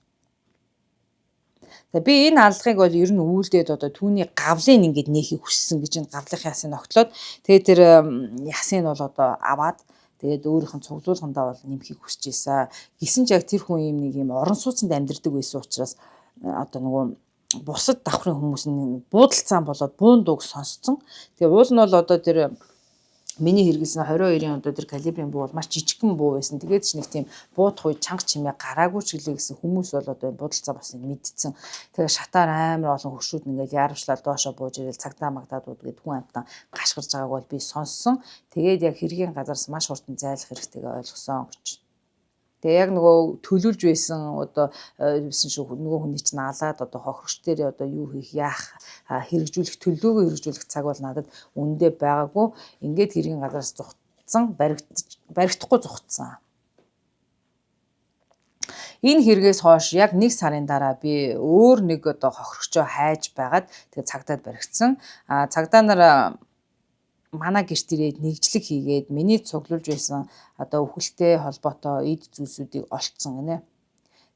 За би энэ аллагыг бол ер нь үйлдээд одоо түүний гавлыг ингээд нээхийг хүссэн гэж энэ гавлын ясыг ногтлоод тэгээд тэр ясыг нь бол одоо аваад тэгээд өөрийнх нь цуглуулгандаа бол нэмхийг хүсэж ийсэн. Гисэн ч яг тэр хүн юм нэг юм орон сууцнд амьдардаг байсан учраас одоо нөгөө бусад давхрын хүмүүс нь буудалцаан болоод буун дууг сонсцсон. Тэгээ уул нь бол одоо тэр миний хэрэглэсэн 22-ын одоо тэр калибрийн буу бол маш жижигхэн буу байсан. Тэгээд ч нэг тийм буудах үе чанга чимээ гараагүй ч гэлээ гэсэн хүмүүс бол одоо буудалцаа басыг мэдсэн. Тэгээ шатаар амар олон хөршүүд ингээл яарвчлал доошоо бууж ирэл цагдаа магдаад үдгээд хүн амтан гашгирж байгааг бол би сонссон. Тэгээд яг хэргийн газараас маш хурдан зайлах хэрэгтэйгээ ойлгосон гэж. Тэгээ яг нөгөө төлөвлөж байсан одоо байсан шүү нөгөө хүний чинь алаад одоо хохирогч дээр одоо юу хийх яах хэрэгжүүлэх төлөвлөгөө хэрэгжүүлэх цаг бол надад үндэ байгаагүй. Ингээд хэргийн газараас зүхтсан баригдахгүй зүхтсан. Энэ хэрэгээс хойш яг 1 сарын дараа би өөр нэг одоо хохирогчоо хайж байгаад тэгээ цагдаад баригдсан. Цагдаа нар манай гэрт ирээд нэгжлэг хийгээд миний цуглуулж байсан одоо өвхөлтэй холбоотой эд зүйлсүүдийг олцсон гинэ.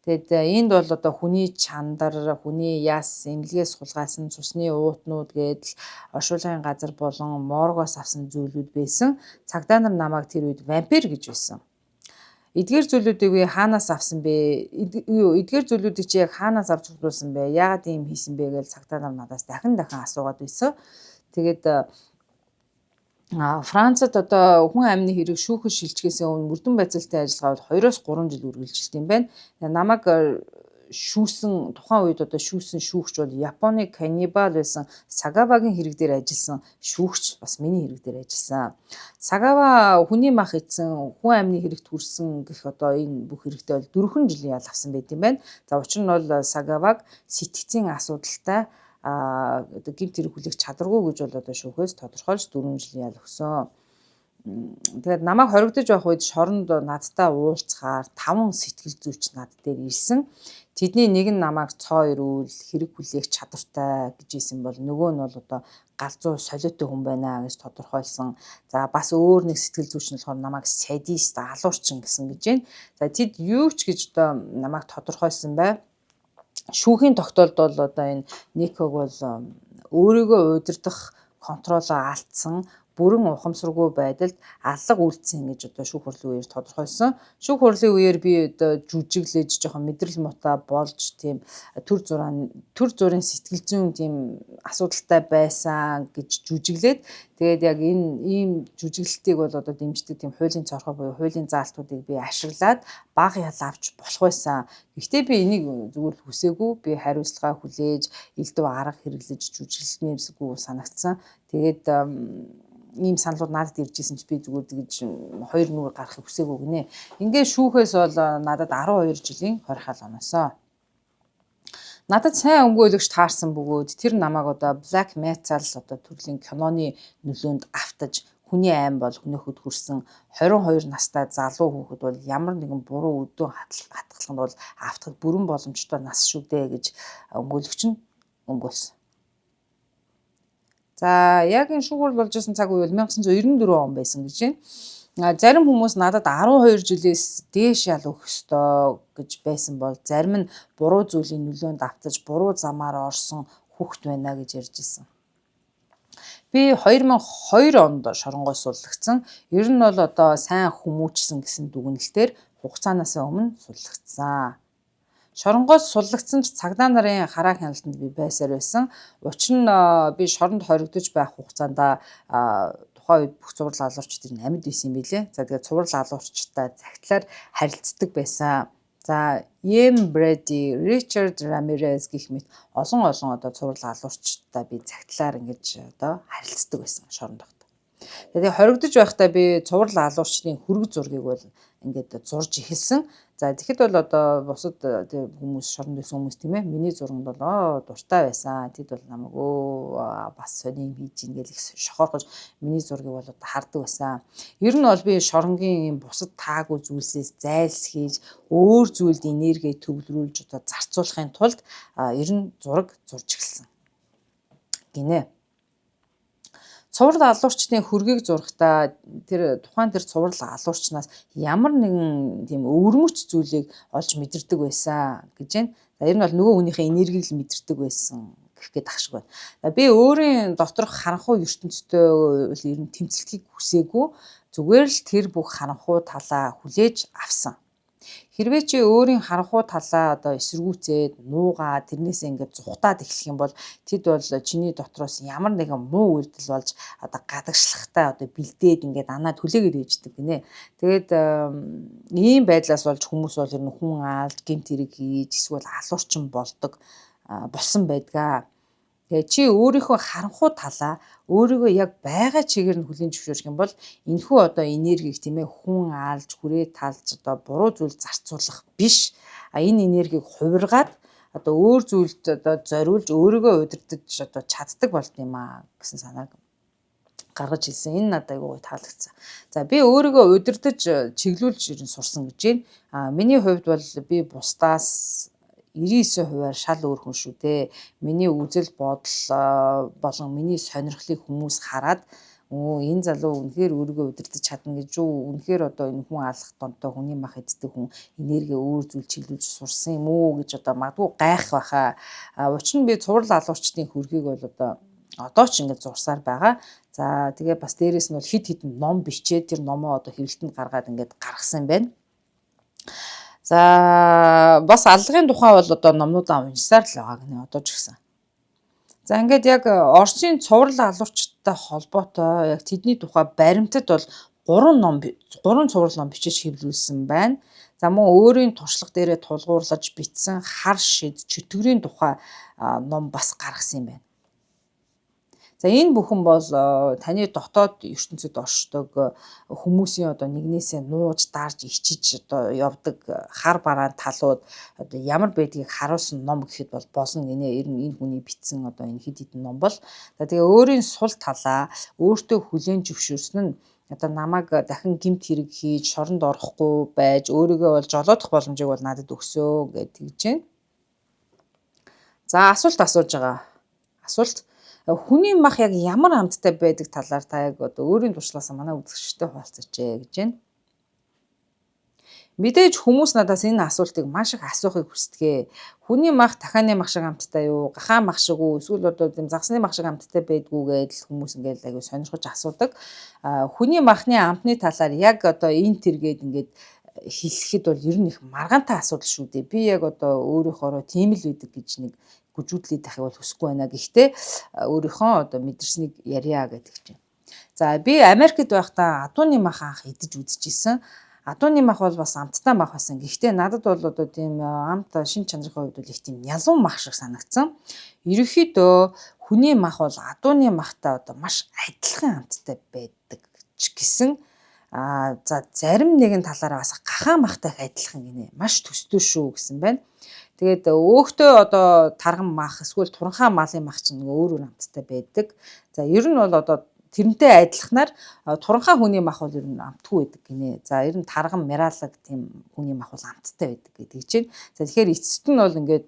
Тэгэд энд бол одоо хүний чандар, хүний яс, эмнэлгээс сулгаасан цусны уутнууд гэдэл оршуулгын газар болон моргоос авсан зүйлүүд байсан. Цагдаа нар намайг тэр үед вампир гэж байсан. Эдгээр зүйлүүдийг би хаанаас авсан бэ? Эдгээр зүйлүүдийг чи яг хаанаас авч цуглуулсан бэ? Яагаад ийм хийсэн бэ гэж цагдаа нар надаас дахин асуугаад байсан. Тэгээд Францад одоо хүн амны хэрэг шүүхэн шилжихээс өмнө мөрдөн байцаалтын ажиллагаа бол 2-3 жил үргэлжилт юм байна. Намайг шүүсэн тухайн үед одоо шүүсэн шүүгч бол Японы каннибал байсан Сагавагийн хэрэг дээр ажилласан шүүгч бас миний хэрэг дээр ажилласан. Сагава хүний мах идсэн хүн амны хэрэгт хүрсэн гэх одоо энэ бүх хэрэгтээ бол 4 жилийн ял авсан байт юм байна. За учир нь бол Сагаваг сэтгцийн асуудалтай одоо гэмт хэрэг хүлээх чадваргүй гэж бол одоо шүүхээс тодорхойлж 4 жилийн ял өгсөн. Тэгээд намайг хоригдож байх үед шоронд надтай уулзахаар 5 сэтгэл зүйч над дээр ирсэн. Тэдний нэг нь намайг цоо ирүүл хэрэг хүлээх чадвартай гэж хэлсэн бол нөгөө нь бол одоо галзуу солиотой хүн байна гэж тодорхойлсон. За бас өөр нэг сэтгэл зүйч нь болохоор намайг садист алуурчин гэсэн гэж байна. За тэд юу ч гэж одоо намайг тодорхойлсон бай. Шүүхийн тогтоолд бол одоо энэ Никог бол өөрийгөө удирдах контролоо алдсан бүрэн ухамсаргүй байдалд алга үйлдсэн гэж одоо шүүх хурлын үеэр тодорхойлсон. Шүүх хурлын үеэр би одоо жүжиглэж жоохон мэдрэл муутай болж тийм төр зургийн сэтгэл зүйн тийм асуудалтай байсан гэж жүжиглээд тэгээд яг энэ ийм жүжиглэлтийг бол одоо дэмждэг тийм хуулийн цорхой буюу хуулийн заалтуудыг би ашиглаад бага ял авч болох байсан. Гэхдээ би энийг зүгээр л хүсээгүй. Би хариуцлага хүлээж элдв арга хэрэглэж жүжиглэмээрсгүй санагдсан. Тэгээд ийм саналууд надад ирж исэн чи би зүгээр тэгж хоёр нүгээр гарахыг хүсээгүй гинэ. Ингээ шүүхээс бол надад 12 жилийн хорихал оноосоо. Надад сайн өмгөөлөгч таарсан бөгөөд тэр намайг одоо Black Metal одоо төрлийн киноны нөлөөнд автаж хүний айн бол хөнөөхөд хүрсэн 22 настай залуу хүүхэд бол ямар нэгэн буруу өдөө хатгалаханд бол автах бүрэн боломжтой нас шүү дээ гэж өмгөөлөгч нь өмгөөлсөн. За яг энэ шүүгүүр болж исэн цаг үе бол 1994 он байсан гэж байна. Зарим хүмүүс надад 12 жилээс дээш ял өгөх ёстой гэж байсан бол зарим нь буруу зүйлийн нөлөөнд автаж буруу замаар орсон хүүхэд байна гэж ярьж исэн. Би 2002 онд шоронгой суллагдсан. Ер нь бол одоо сайн хүмүүжсэн гэсэн дүгнэлтээр хугацаанаас өмнө суллагдсан. Шоронгоос суллагдсан ч цагдаа нарын хараа хяналтанд би байсаар байсан. Учир нь би шоронд хоригдож байх хугацаанд тухайн үед бүх цуврал алуурчдын амьд байсан юм билээ. За тэгээд цуврал алуурчтай цагтлаар харилцдаг байсан. За Ем Брэди, Ричард Рамирес гэх мэт олон одоо цуврал алуурчтай би цагтлаар ингэж одоо харилцдаг байсан шоронд байхдаа. Тэгээд хоригдож байхдаа би цуврал алуурчдын хүрэг зургийг бол ингээд зурж эхэлсэн. За тэгэхэд бол одоо бусад хүмүүс шоронд байсан хүмүүс тийм ээ миний зурганд бол дуртай байсан. Тэд бол намайг бас сонин хийж ингээл их шохоорхож миний зургийг бол одоо хардаг байсан. Ер нь бол би шоронгийн бусад таагүй зүйлсээс зайлсхийж өөр зүйлд энерги төвлөрүүлж одоо зарцуулахын тулд ер нь зураг зурж эхэлсэн гинэ. Цуврал алуурчдын хүргийг зурхтаа тухайн цуврал алуурчнаас ямар нэгэн тийм өвөрмөц зүйлийг олж мэдэрдэг байсан гэж байна. За ер нь бол нөгөө хүнийхээ энергийг л мэдэрдэг байсан гэх гээд ах шиг байна. Би өөрийн доторх харанхуй ертөнцтэй ер нь тэмцэлтгийг хүсээгүй зүгээр л тэр бүх харанхуй талаа хүлээж авсан. Хэрвээ чи өөрийн харанхуй талаа одоо эсэргүүцээд нуугаа тэрнээсээ ингээд зүхтаад эхлэх юм бол тэд бол чиний дотроос ямар нэгэн муу үйлдэл болж одоо гадагшлахтай одоо бэлдээд ингээд анаа түлээгээд ээждэг гинэ. Тэгээд ийм байдлаас болж хүмүүс бол ер нь хүн аалж гэмт хэрэг хийж эсвэл алуурчин болдог болсон байдгаа. Тэгээ чи өөрийнхөө харанхуй талаа өөрийгөө яг байгаа чигээр нь хүлээн зөвшөөрөх юм бол энэхүү одоо энергийг тийм ээ хүн аалж хүрээ талж одоо буруу зүйл зарцуулах биш. Энэ энергийг хувиргаад одоо өөр зүйлд одоо зориулж өөрийгөө удирдах одоо чаддаг болд юм аа гэсэн санааг гаргаж хэлсэн. Энэ надад аюу таалагдсан. За би өөрийгөө удирдах чиглүүлж ирэн сурсан гэж байна. Миний хувьд бол би бусдаас 99%-аар шал өөр хүн шүү дээ. Миний үзэл бодол болон миний сонирхлыг хүмүүс хараад энэ залуу үнэхээр өөрийгөө удирдах чадна гэж үү? Үнэхээр одоо энэ хүн алах донтой хүний мах иддэг хүн энерги өөр зүйл чиглүүлж сурсан юм уу гэж одоо магадгүй гайх байхаа. Учир нь би цуврал алуурчдын хүргийг бол одоо ч ингэж зурсаар байгаа. За тэгээ бас дээрэс нь бол хид ном бичээд тэр номоо одоо хэвлэлтэнд гаргаад ингэж гаргасан юм байна. За бас аллагын тухай бол одоо номнуудаа уншсаар л байгаа гэнэ одоо ч гэсэн. За ингээд яг Оросын цуврал алуурчтай холбоотой яг тэдний тухай баримтад бол 3 цуврал ном бичиж хэвлүүлсэн байна. За мөн өөрийн туршлага дээрээ тулгуурлаж бичсэн хар шид чөтгөрийн тухай ном бас гаргасан юм байна. За энэ бүхэн бол таны дотоод ертөнцид оршдог хүмүүсийн одоо нэгнээсээ нууж дарж ичиж одоо явдаг хар бараан талууд одоо ямар байдгийг харуулсан ном гэхэд бол болно гинэ. Ер нь энэ хүний бичсэн одоо энэ хэд хэдэн ном бол тэгээ өөрийн сул талаа өөртөө хүлээн зөвшөөрсөн нь одоо намайг дахин гэмт хэрэг хийж шоронд орохгүй байж өөрийгөө бол жолоодох боломжийг бол надад өгсөө гэж тэгж байна. За асуулт асууж байгаа. Асуулт хүний мах яг ямар амттай байдаг талаар та яг одоо өөрийн туршлагаас манай үзэгчтэй хуваалцаач гэж байна. Мэдээж хүмүүс надаас энэ асуултыг маш их асуухыг хүсдэг. Хүний мах дахианы мах шиг амттай юу? Гахаан мах шиг үү? Эсвэл одоо тийм загсны мах шиг амттай байдгүй гэдэл хүмүүс ингээд аягүй сонирхож асуудаг. Хүний махны амтны талаар яг одоо энэ тэргээд ингээд хэлэхэд бол ер нь их маргаантай асуудал шүү дээ. Би яг одоо өөрийнхоороо тийм л үүдэг гэж нэг гүжүүдлээд тахыг бол хүсэхгүй байна. Гэхдээ өөрийнхөө одоо мэдэрснийг ярья гэдэг чинь. За би Америкт байхдаа адууны мах анх идэж үзчихсэн. Адууны мах бол бас амттай мах байсан. Гэхдээ надад бол одоо тийм амт шин чанарын хувьд бол их тийм ялуун мах шиг санагдсан. Ерөнхийдөө хүний мах бол адууны махтай одоо маш адилхан амттай байдаг ч гэсэн за зарим нэгэн талаараа бас гахаан махтай адилхан гинэ. Маш төстэй шүү гэсэн байна. Тэгээд өөхтөө одоо тарган мах эсвэл туранхай малын мах чинь өөр өөр амттай байдаг. За ер нь бол одоо тэрнтэй адилханаар туранхай хүний мах бол ер нь амтгүй байдаг гинэ. За ер нь тарган миралаг тийм хүний мах бол амттай байдаг гэдэг чинь. За тэгэхээр эцэст нь бол ингээд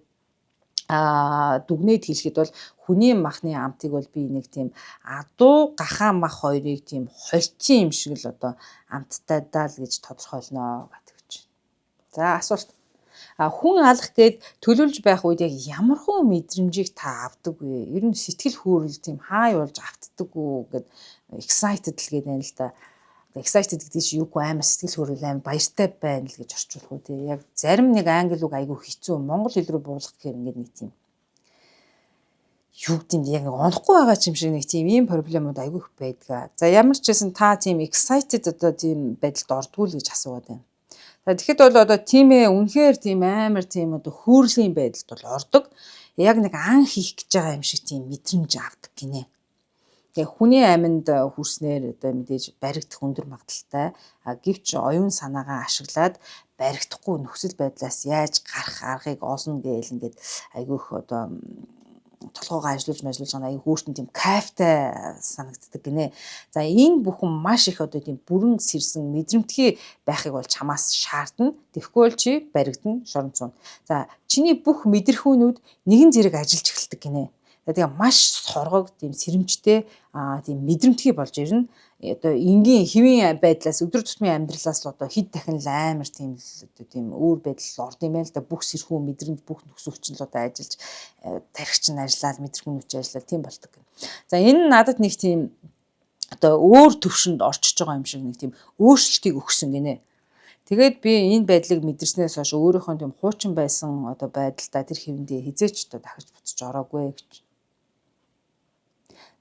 дүгнээд хэлэхэд бол хүний махны амтыг бол би нэг тийм адуу гахаан мах хоёрыг тийм холцсон юм шиг л одоо амттай даа л гэж тодорхойлно гэдэг чинь. За асуулт. Хүн алах гээд төлөвлөж байх үед яг ямархуу мэдрэмжийг та авдаг вэ? Ер нь сэтгэл хөөрөл тийм хай болж автдаг уу гэд excited л гээд байна л да. Excited гэдэг чинь юу гоо амар сэтгэл хөөрөл амар баяртай байна л гэж орчуулах уу тий. Яг зарим нэг англи үг айгүй хэцүү монгол хэл рүү буулгах гэхээр ингээд нэг тийм юу гэдэг яг онохгүй байгаа юм шиг нэг тийм ийм проблемууд айгүй их байдаг. За ямар ч байсан та тийм excited одоо тийм байдалд ордгүй л гэж асууад байна. За тэгэхэд бол одоо тийм үнэхээр тийм амар тийм одоо хөөрлийн байдалд бол ордог. Яг нэг ан хийх гэж байгаа юм шиг тийм мэдрэмж авдаг гинэ. Тэгээ хүний аминд хүрснээр одоо мэдээж баригдах өндөр магадaltaй. Гэвч оюун санаагаа ашиглаад баригдахгүй нөхцөл байдлаас яаж гарах аргыг олно гээл ингээд айгүйх одоо толгоогоо ажиллуулж байгаа аяг хүүртэн тийм кайфтай санагддаг гинэ. За энэ бүхэн маш их одоо тийм бүрэн сэрсэн мэдрэмтгий байхыг бол чамаас шаардна. Тэгэхгүй бол чи баригдана, шорон цуун. За чиний бүх мэдрэхүүнүүд нэгэн зэрэг ажиллаж эхэлдэг гинэ. Тэгээ маш соргог тийм сэрэмжтэй тийм мэдрэмтгий болж ирнэ. Одоо энгийн хэвийн байдлаас өдөр тутмын амьдралаас л одоо хэд дахин л амар тийм одоо тийм өөр байдал орд юм байл да бүх сэрхүү мэдрэмж бүх нөхцөлчин л одоо ажиллаж тархич нь ажиллаад мэдрэмж нүч ажиллаад тийм болдог. За энэ надад нэг тийм одоо өөр төвшөнд орчиж байгаа юм шиг нэг тийм өөрчлөлтийг өгсөн гинэ. Тэгээд би энэ байдлыг мэдэрснээс хойш өөрийнхөө тийм хуучин байсан одоо байдалтай тэр хэвэндээ хизээч одоо дахиж буцаж ороогүй гэж.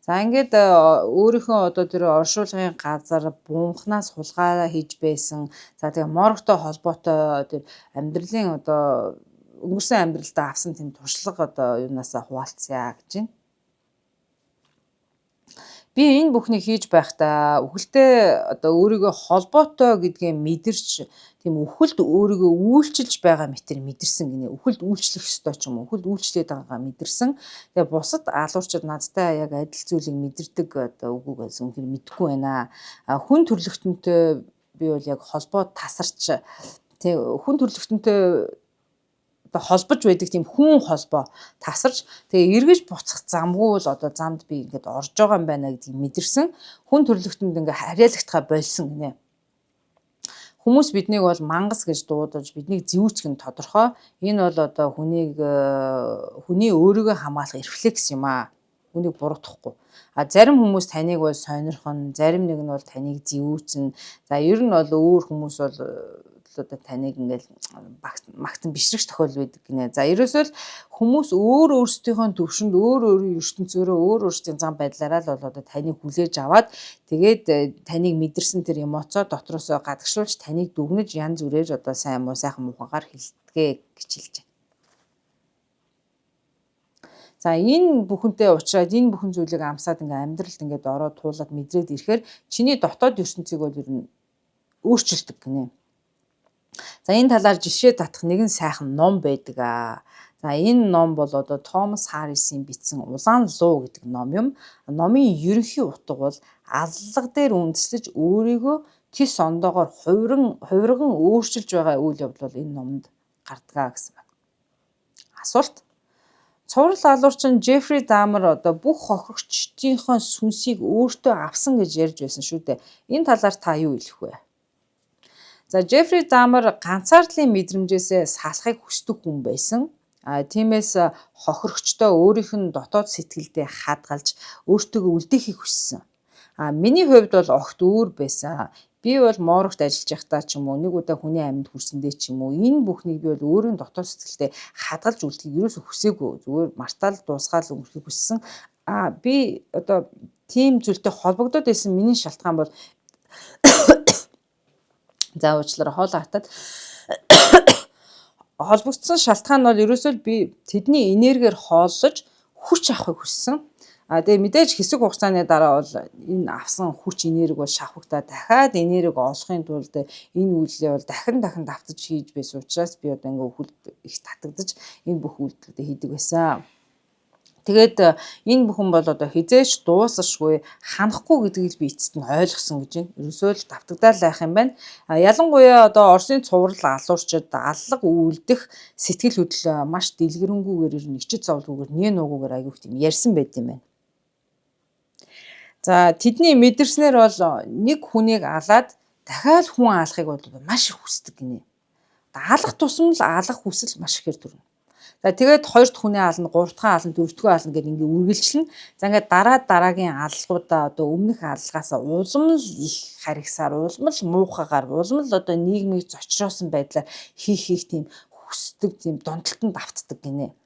За ингээд өөрийнхөө одоо тэр оршуулгын газар буунхнаас хулгай хийж байсан. За тэгээ моргтой холбоотой тэр амьдралын одоо өнгөрсөн амьдралдаа авсан тийм туршлага одоо юунаасаа хуваалцъя гэж байна. Би энэ бүхнийг хийж байхдаа үхэлтэй одоо өөрийгөө холбоотой гэдгээ мэдэрч тийм үхэлд өөрийгөө үйлчилж байгаа мэтэр мэдэрсэн гинэ. Үхэлд үйлчлэх ёстой ч юм уу. Үхэлд үйлчлээд байгаагаа мэдэрсэн. Тэгээ бусад алуурчид надтай яг адил зүйлийг мэдэрдэг одоо үгүйгээс үнэхээр мэдэхгүй байна. Хүн төрлөختөнтэй би бол яг холбоо тасарч тэг хүн төрлөختөнтэй холбож байдаг тийм хүн холбоо тасарч тэгээ эргэж буцах замгүй л одоо замд би ингээд орж байгаа юм байна гэдгийг мэдэрсэн. Хүн төрлөختөнд ингээ харьяалагдхаа болсон гинэ. Хүмүүс биднийг бол мангас гэж дуудаж биднийг зэвүүцэх нь тодорхой. Энэ бол одоо хүний өөрийгөө хамгаалах рефлекс юм аа. Үнийг буруутгахгүй. Зарим хүмүүс таныг бол сонирхон, зарим нэг нь бол таныг зэвүүцэн. За ер нь бол өөр хүмүүс бол одоо таныг ингээл магтан бишрэгч тохиол байдаг гинэ. За ерөөсөө л хүмүүс өөр өөрсдийнхөө төвшөнд өөр өөрийн ертөнцөөрөө өөр өөрсдийн зам байдлаараа л бол одоо таныг хүлээж аваад тэгээд таныг мэдэрсэн тэр эмоцоо дотроосоо гадагшлуулж таныг дүгнэж янз бүрээр одоо сайн муу сайхан мухагаар хилдэгэ гэж хэлж байна. За энэ бүхэнтэй уулзраад энэ бүхэн зүйлийг амсаад ингээ амьдралд ингээд ороод туулаад мэдрээд ирэхээр чиний дотоод ертөнцийг бол ер нь өөрчилдөг гинэ. За энэ талаар жишээ татах нэгэн сайхан ном байдаг. За энэ ном бол одоо Томас Харрисын бичсэн Улаан луу гэдэг ном юм. Номын ерөнхий утга бол аллага дээр үндэслэж өөрийгөө тис ондоогоор хувирган өөрчилж байгаа үйл явдал энэ номонд гардаг гэсэн байна. Асуулт. Цуврал алуурчин Жеффри Дамер одоо бүх хохирогчдийнхоо сүнсийг өөртөө авсан гэж ярьж байсан шүү дээ. Энэ талаар та юу хэлэх вэ? За Жеффри Дамер ганцаардлын мэдрэмжээсээ салахыг хүсдэг хүн байсан. Тиймээс хохирогчдоо өөрийнх нь дотоод сэтгэлдээ хадгалж өөртөө үлдээхийг хүссэн. Миний хувьд бол огт өөр байсан. Би бол моорогт ажиллаж байхдаа ч юм уу нэг удаа хүний амьд хүрсэндээ ч юм уу энэ бүхнийг би бол өөрийн дотоод сэтгэлдээ хадгалж үлдэхийг юусоо хүсээгүй. Зүгээр мартаал дуусгаал өнгөрөхийг хүссэн. Би одоо тийм зүйлтэй холбогдоод байсан миний шалтгаан бол за уучлаарай хоолоо хатаад холбогдсон шалтгаан нь бол ерөөсөө би тэдний энергиэр хооллож хүч авахыг хүссэн. Тэгээ мэдээж хэсэг хугацааны дараа бол энэ авсан хүч энерги бол шавхагдаад дахиад энерги олохын тулд энэ үйлдэлээ бол дахин давтаж хийж байсан учраас би одоо ингээ өхөлд их татагдаж энэ бүх үйлдэлүүдээ хийдэг байсан. Тэгээд энэ бүхэн бол одоо хизээч дуусашгүй ханахгүй гэдгийг би эцэст нь ойлгосон гэж байна. Ерөөсөө л давтагдаад байх юм байна. Ялангуяа одоо Оросын цуврал алуурчид аллах үйлдэх сэтгэл хөдлөл маш дэлгэрэнгүйгээр ничит зовлгүйгээр нээ нуугүйгээр аягүй их тийм ярьсан байт юм байна. За тэдний мэдэрснээр бол нэг хүнийг алаад дахиад хүн алахыг бол маш их хүсдэг гинэ. Алах тусам л алах хүсэл маш ихээр төрнө. За тэгээд 2 дахь хүнээ ална, 3 дахь ална, 4 дахь ална гэдэг ингээ үргэлжлэн. За ингээ дараагийн аллуудаа одоо өмнөх аллагаас улам л их харигсаар, улам л муухагаар, улам л одоо нийгмийг зочроосон байдлаар хийх тийм хүсдэг, тийм донтолтонд автдаг гинэ.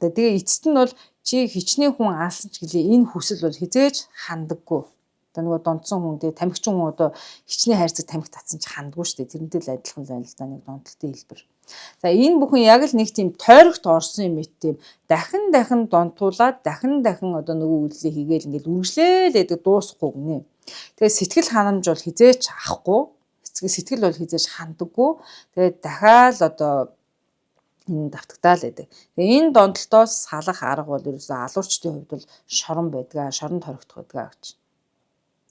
Тэгээ эцэст нь бол чи хичнээн хүн алсан ч гэлээ энэ хүсэл бол хизээж хандаггүй. Одоо нөгөө донтсон хүн тэгээ тамхичин хүн одоо хичнээн хайрцаг тамхи татсан ч хандгүй шүү дээ. Тэрнтэй л адилхан л байна л да, нэг донтолтын хэлбэр. За энэ бүхэн яг л нэг тийм тойрогт орсон юм тийм дахин донтуулаад дахин одоо нөгөө үйлдэлээ хийгээл ингээд үргэлжлээлээд дуусахгүй гинэ. Тэгээ сэтгэл ханамж бол хизээч авахгүй. Сэтгэл бол хизээч хандаггүй. Тэгээ дахиад одоо энэ давтагдаал байдаг. Тэгээ энэ донтолтоос салах арга бол ерөөсөө алуурчдын хувьд бол шорон байдгаа, шоронд хоригдох байдгаа гэж.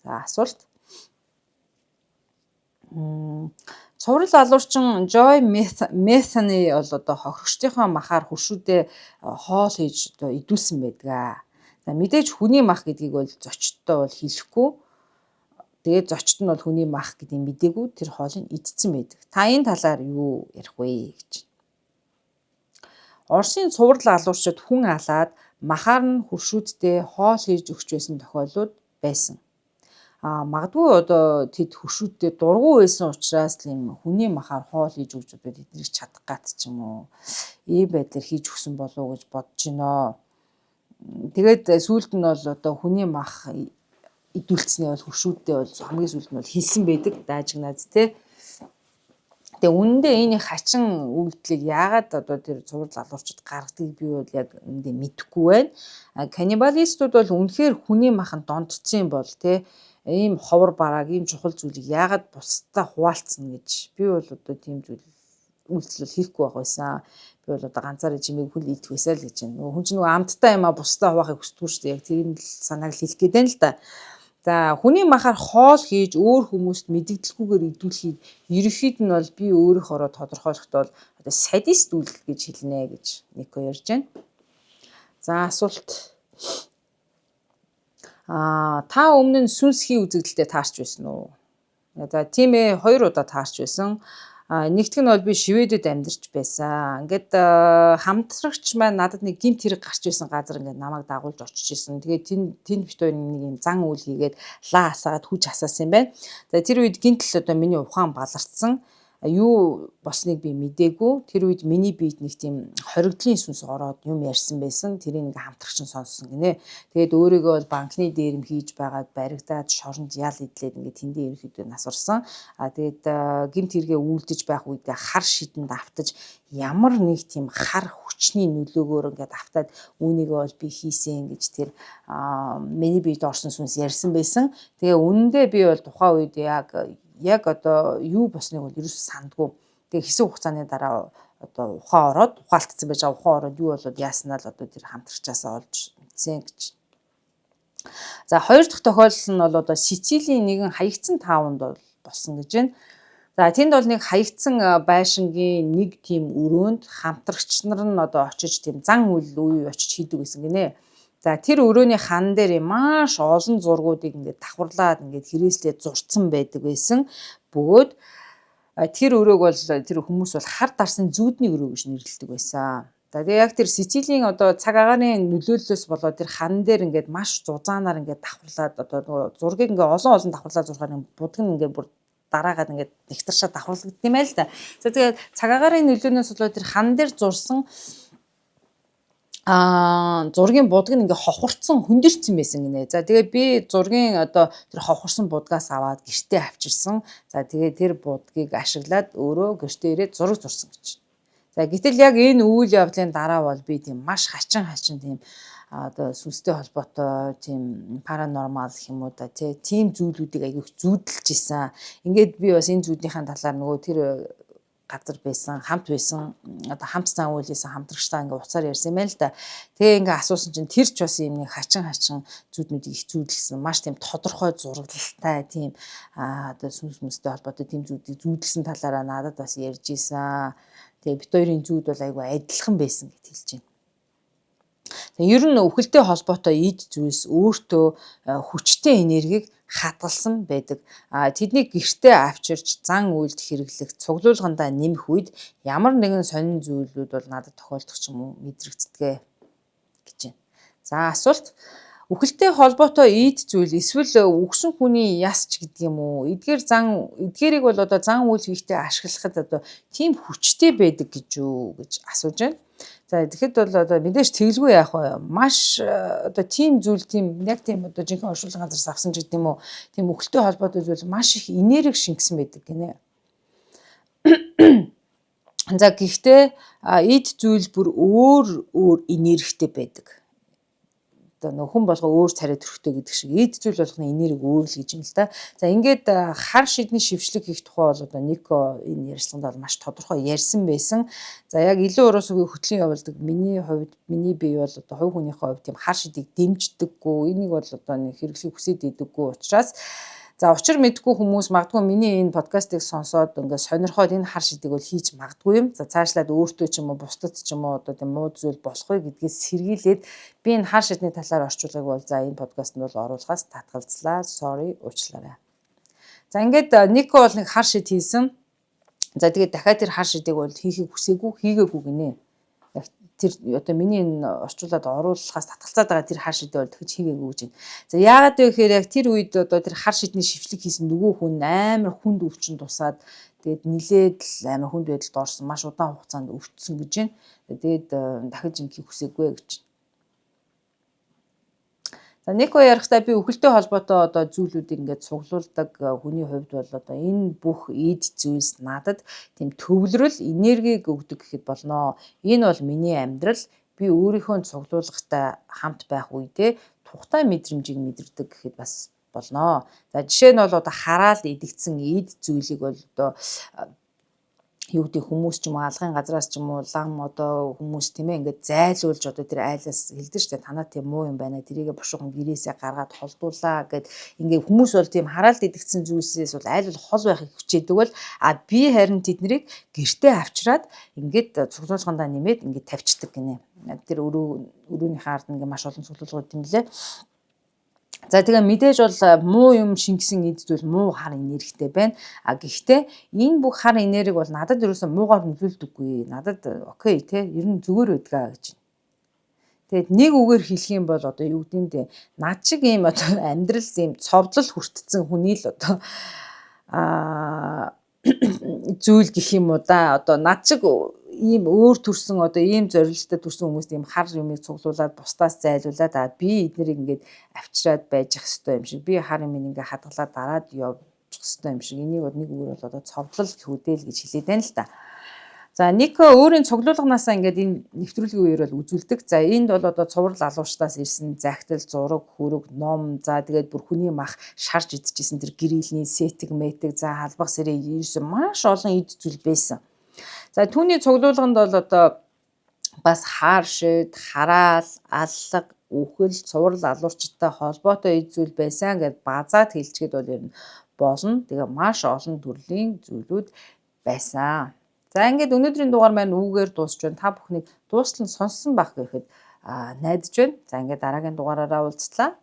За асуулт. Цуврал алуурчин Joy Metheny бол одоо хохирогчдынхаа махаар хуршүүдээ хоол хийж одоо идүүлсэн байдгаа. За мэдээж хүний мах гэдгийг бол зочдтой бол хэлэхгүй. Тэгээд зочд нь бол хүний мах гэдгийг мдээгүй тэр хоолыг идсэн байдаг. Та энэ талаар юу ярих вэ гэж. Оросын цуврал алуурчид хүн алаад махаар нь хуршүүддээ хоол хийж өгч байсан тохиолдлууд байсан. Магадгүй одоо тэд хуршүүддээ дургу байсан учраас тийм хүний махаар хоол хийж өгч одоо тэднийг чадах гат ч юм уу ийм байдлаар хийж өгсөн болов уу гэж бодож байна. Тэгээд сүүлд нь бол одоо хүний мах идүүлцснээ бол хуршүүддээ бол хамгийн сүүлд нь бол хэлсэн байдаг даажигнаад тий. Тэгээ үнэндээ энэ хачин үйлдэлийг яагаад одоо тэр цуврал алуурчид гаргадгийг би бол яг үнэндээ мэдэхгүй байна. Каннибалистууд бол үнэхээр хүний махан дондцсон бол тий ийм ховор барааг, ийм чухал зүйлийг яагаад бусдаа хуваалцсан гэж би бол одоо тийм зүйл үйлдэл хийхгүй байх байсан. Би бол одоо ганцаараа жимийг хүл идэх байсаа л гэж байна. Хүн чинь нөгөө амттай юм а бусдаа хуваахыг хүсдэггүй шүү дээ. Яг тийм л санааг л хэлэх гээд байна л да. За хүний махаар хоол хийж өөр хүмүүст мэдэгдэлгүйгээр идүүлэхийг ерөнхийд нь бол би өөрийнхөө тодорхойлохдоо одоо садист үйлдэл гэж хэлнэ гэж Нико ярьж байна. За асуулт. Та өмнө нь сүнсхийн үзэгдэлтэй таарч байсан уу? За тийм ээ 2 удаа таарч байсан. Нэгтгэх нь бол би Шведэд амьдарч байсан. Ингээд хамтрагч маань надад нэг гинт хэрэг гарч байсан газар ингээд намайг дагуулж очиж исэн. Тэгээд тэнд бит хоёр нэг юм зан үйл хийгээд лаа асаагаад хүч асаасан юм байна. За тэр үед гинтл одоо миний ухаан баларцсан. Юу босныг би мдээгүй. Тэр үед миний биед нэг тийм хоригдлын сүнс ороод юм ярьсан байсан. Тэрийг ингээ хамтрагч нь сонссон гинэ. Тэгээд өөрийгөө бол банкны дээрэм хийж байгаад баригдаад шоронд ял идлээд ингээ тэндээ ерөөхдөө насварсан. Тэгээд гинт хэрэгээ үлдэж байх үедээ хар шидэнд автаж ямар нэг тийм хар хүчний нөлөөгөөр ингээд автаад үүнийгээ бол би хийсэн гэж тэр миний биед орсон сүнс ярьсан байсан. Тэгээ үнэндээ би бол тухайн үед яг одоо юу босныг бол ерөөс сандгүй. Тэгээ хэсэг хугацааны дараа одоо ухаан ороод ухаалтцсан байж байгаа ухаан ороод юу болоод яаснаа л одоо тэр хамтрагчаасаа олж мэдсэн гэж. За 2 дахь тохиолдол нь бол одоо Сицилийн нэгэн хаягдсан таавнд бол болсон гэж байна. За тэнд бол нэг хаягдсан байшингийн нэг тийм өрөөнд хамтрагч нар нь одоо очиж тийм зан үйл очиж хийдэг гэсэн гинэ. За тэр өрөөний хан дээр маш олон зургуудыг ингээд давхарлаад ингээд хэрэгслээд зурцсан байдаг байсан. Бөгөөд тэр өрөөг бол тэр хүмүүс бол хар дарсан зүүдний өрөө гэж нэрлэдэг байсан. За тэгээ яг тэр Сицилийн одоо цаг агаарын нөлөөллөөс болоод тэр хан дээр ингээд маш зузаанаар ингээд давхарлаад одоо нөгөө зургийг ингээд олон давхарлаад зурхаар будг нь ингээд бүр дараагаад ингээд нэгтаршаа давхарлагддаг юм байл л да. За тэгээ цаг агаарын нөлөөнөөс болоод тэр хан дээр зурсан зургийн будг нь ингээ хохорцсон хөндөрцсөн байсан гинэ. За тэгээ би зургийн одоо тэр хохорсон будгаас аваад гэртээ авчирсан. За тэгээ тэр будгийг ашиглаад өөрөө гэртээ ирээд зураг зурсан гэж. За гэтэл яг энэ үйл явдлын дараа бол би тийм маш хачин тийм одоо сүнстэй холбоотой тийм паранормал гэх юм уу да тийм зүйлүүдийг аягүй зүүдэлж исэн. Ингээд би бас энэ зүйлийнхаа талаар нөгөө тэр газар байсан, хамт байсан, одоо хамт зан үйл хийсэн хамтрагчтай ингээ уцаар ярьсан юм байна л да. Тэгээ ингээ асуусан чинь тэр ч бас юм нэг хачин зүйлүүдийг их зүүдэлсэн. Маш тийм тодорхой зураглалтай тийм одоо сүнс мүстэй холбоотой тийм зүйлүүдийг зүүдэлсэн талаараа надад бас ярьж исэн. Тэгээ бид хоёрын зүүд бол айгүй адилхан байсан гэж хэлж байна. Ер нь үхэлтэй холбоотой эд зүйлс өөртөө хүчтэй энергийг хадгалсан байдаг. Тэднийг гэртээ авчирч зан үйлд хэрэглэх, цуглуулгандаа нэмэх үед ямар нэгэн сонин зүйлүүд бол надад тохиолдох ч юм уу мэдрэгддэг гэж байна. За асуулт. Үхэлтэй холбоотой эд зүйл эсвэл үхсэн хүний яс ч гэдэг юм уу? Эдгээрийг бол одоо зан үйл хийхдээ ашиглахад одоо тийм хүчтэй байдаг гэж юу гэж асууж байна. За тэгэхэд бол одоо мэдээж тэглгүй яах вэ? Маш одоо тийм зүйл яг тийм одоо жинхэнэ оршуулгын газраас авсан ч гэдэг юм уу? Тийм үхэлтэй холбоотой зүйл маш их энерги шингэсэн байдаг гинэ. За гэхдээ эд зүйл бүр өөр энергитэй байдаг. Хүн болго өөр царай төрхтэй гэдэг шиг эд зүйл болгоны энерги өөр л гэж юм л да. За ингээд хар шидний шившлэг хийх тухай бол одоо Нико энэ ярилцлаганд бол маш тодорхой ярьсан байсан. За яг илүү уруус үгүй хөтлийн явуулдаг миний хувьд миний бие бол одоо хувь хүнийхээ хувьд тийм хар шидийг дэмждэггүй. Энийг бол одоо нэг хэрэглэхийг хүсэж идэггүй учраас за учир мэдгүй хүмүүс магадгүй миний энэ подкастыг сонсоод ингээд сонирхоод энэ хар шидийг бол хийж магадгүй юм. За цаашлаад өөртөө ч юм уу бусдад ч юм уу одоо тийм муу зүйл болох вэ гэдгээс сэргийлээд би энэ хар шидний талаар орчуулгыг бол за энэ подкастт бол оруулахаас татгалзлаа. Sorry уучлаарай. За ингээд Нико бол нэг хар шид хийсэн. За тэгээд дахиад тэр хар шидийг бол хийхийг хүсээгүй, хийгээгүй гинэ. Тэр одоо миний энэ орчуулад оруулахаас татгалзаад байгаа тэр хар шидээ бол тэгж хийгээгүй гэж байна. За яагаад вэ гэхээр яг тэр үед одоо тэр хар шидний шившлэг хийсэн нөгөө хүн амар хүнд өвчин тусаад тэгээд нилээд л амар хүнд байдалд орсон, маш удаан хугацаанд өвчсөн гэж байна. Тэгээд дахиж ингэхийг хүсээгүй гэж. За Нико ярихтаа би үхэлтэй холбоотой одоо зүйлүүдийг ингээд цуглуулдаг хүний хувьд бол одоо энэ бүх эд зүйлс надад тийм төвлөрөл энергиг өгдөг гэхэд болно. Энэ бол миний амьдрал би өөрийнхөө цуглуулгатай хамт байх үедээ тухтай мэдрэмжийг мэдэрдэг гэхэд бас болно. За жишээ нь бол одоо хараал идэгдсэн эд зүйлийг бол одоо юу гэдэг хүмүүс ч юм уу алгын газраас ч юм уу лам одоо хүмүүс тийм ээ ингээд зайлуулж одоо тэр айлаас хэлдэг шүү дээ танаа тийм муу юм байна тэрийгэ бушуухан гэрээсээ гаргаад холдуулаа гэд ингээд хүмүүс бол тийм хараалт идэгдсэн зүйлсээс бол айл бол хол байхыг хүчээдэг бол би харин тэднийг гэртээ авчираад ингээд цуглуулгандаа нэмээд ингээд тавьчихдаг гинэ. Тэр өрөөнийхээ ард ингээд маш олон цуглуулгууд юм лээ. За тэгээ мэдээж бол муу юм шингэсэн эд зүйл муу хар энергитэй байна. Гэхдээ энэ бүх хар энерги бол надад ерөөсөн муугаар нөлөөлдөггүй. Надад окей те ер нь зүгээр байдгаа гэж. Тэгээд нэг үгээр хэлэх юм бол одоо юу гэдэг нь над шиг ийм одоо амьдрал ийм цовдлол хүртсэн хүний л одоо зүйл гэх юм уу да. Одоо над шиг ийм өөр төрсэн одоо ийм зорилттой төрсэн хүмүүст ийм хар юмыг цуглуулад бусдаас зайлуулад би эднэрийг ингээд авчираад байж ах хэвээр юм шиг би хар юм ингээд хадгалаад дараад явчих хэвээр юм шиг энийг бол нэг үгээр бол одоо цовдлол гэхүүдэл гэж хэлээд байна л да. За Нико өөрийн цуглуулганаасаа ингээд энэ нэвтрүүлгийн үеэр бол үзүүлдэг. За энд бол одоо цуврал алуучтаас ирсэн захидал, зураг, хүрэг, ном, за тэгээд бүр хүний мах шарж идчихсэн тэр гэрэлний сэтг мэтг, за халбах сэрээ ерөөсөн маш олон эд зүйл байсан. За түүний цуглуулганд бол одоо бас хаар шид, хараал, аллаг, үхэл, цуврал алуурчтай холбоотой эд зүйл байсан гэд базаад хэлчихэд бол ер нь болно. Тэгээ маш олон төрлийн зүйлүүд байсан. За ингээд өнөөдрийн дугаар маань үүгээр дуусч байна. Та бүхнийг дуустал нь сонссон байх гэхэд найдаж байна. За ингээд дараагийн дугаараараа уулзлаа.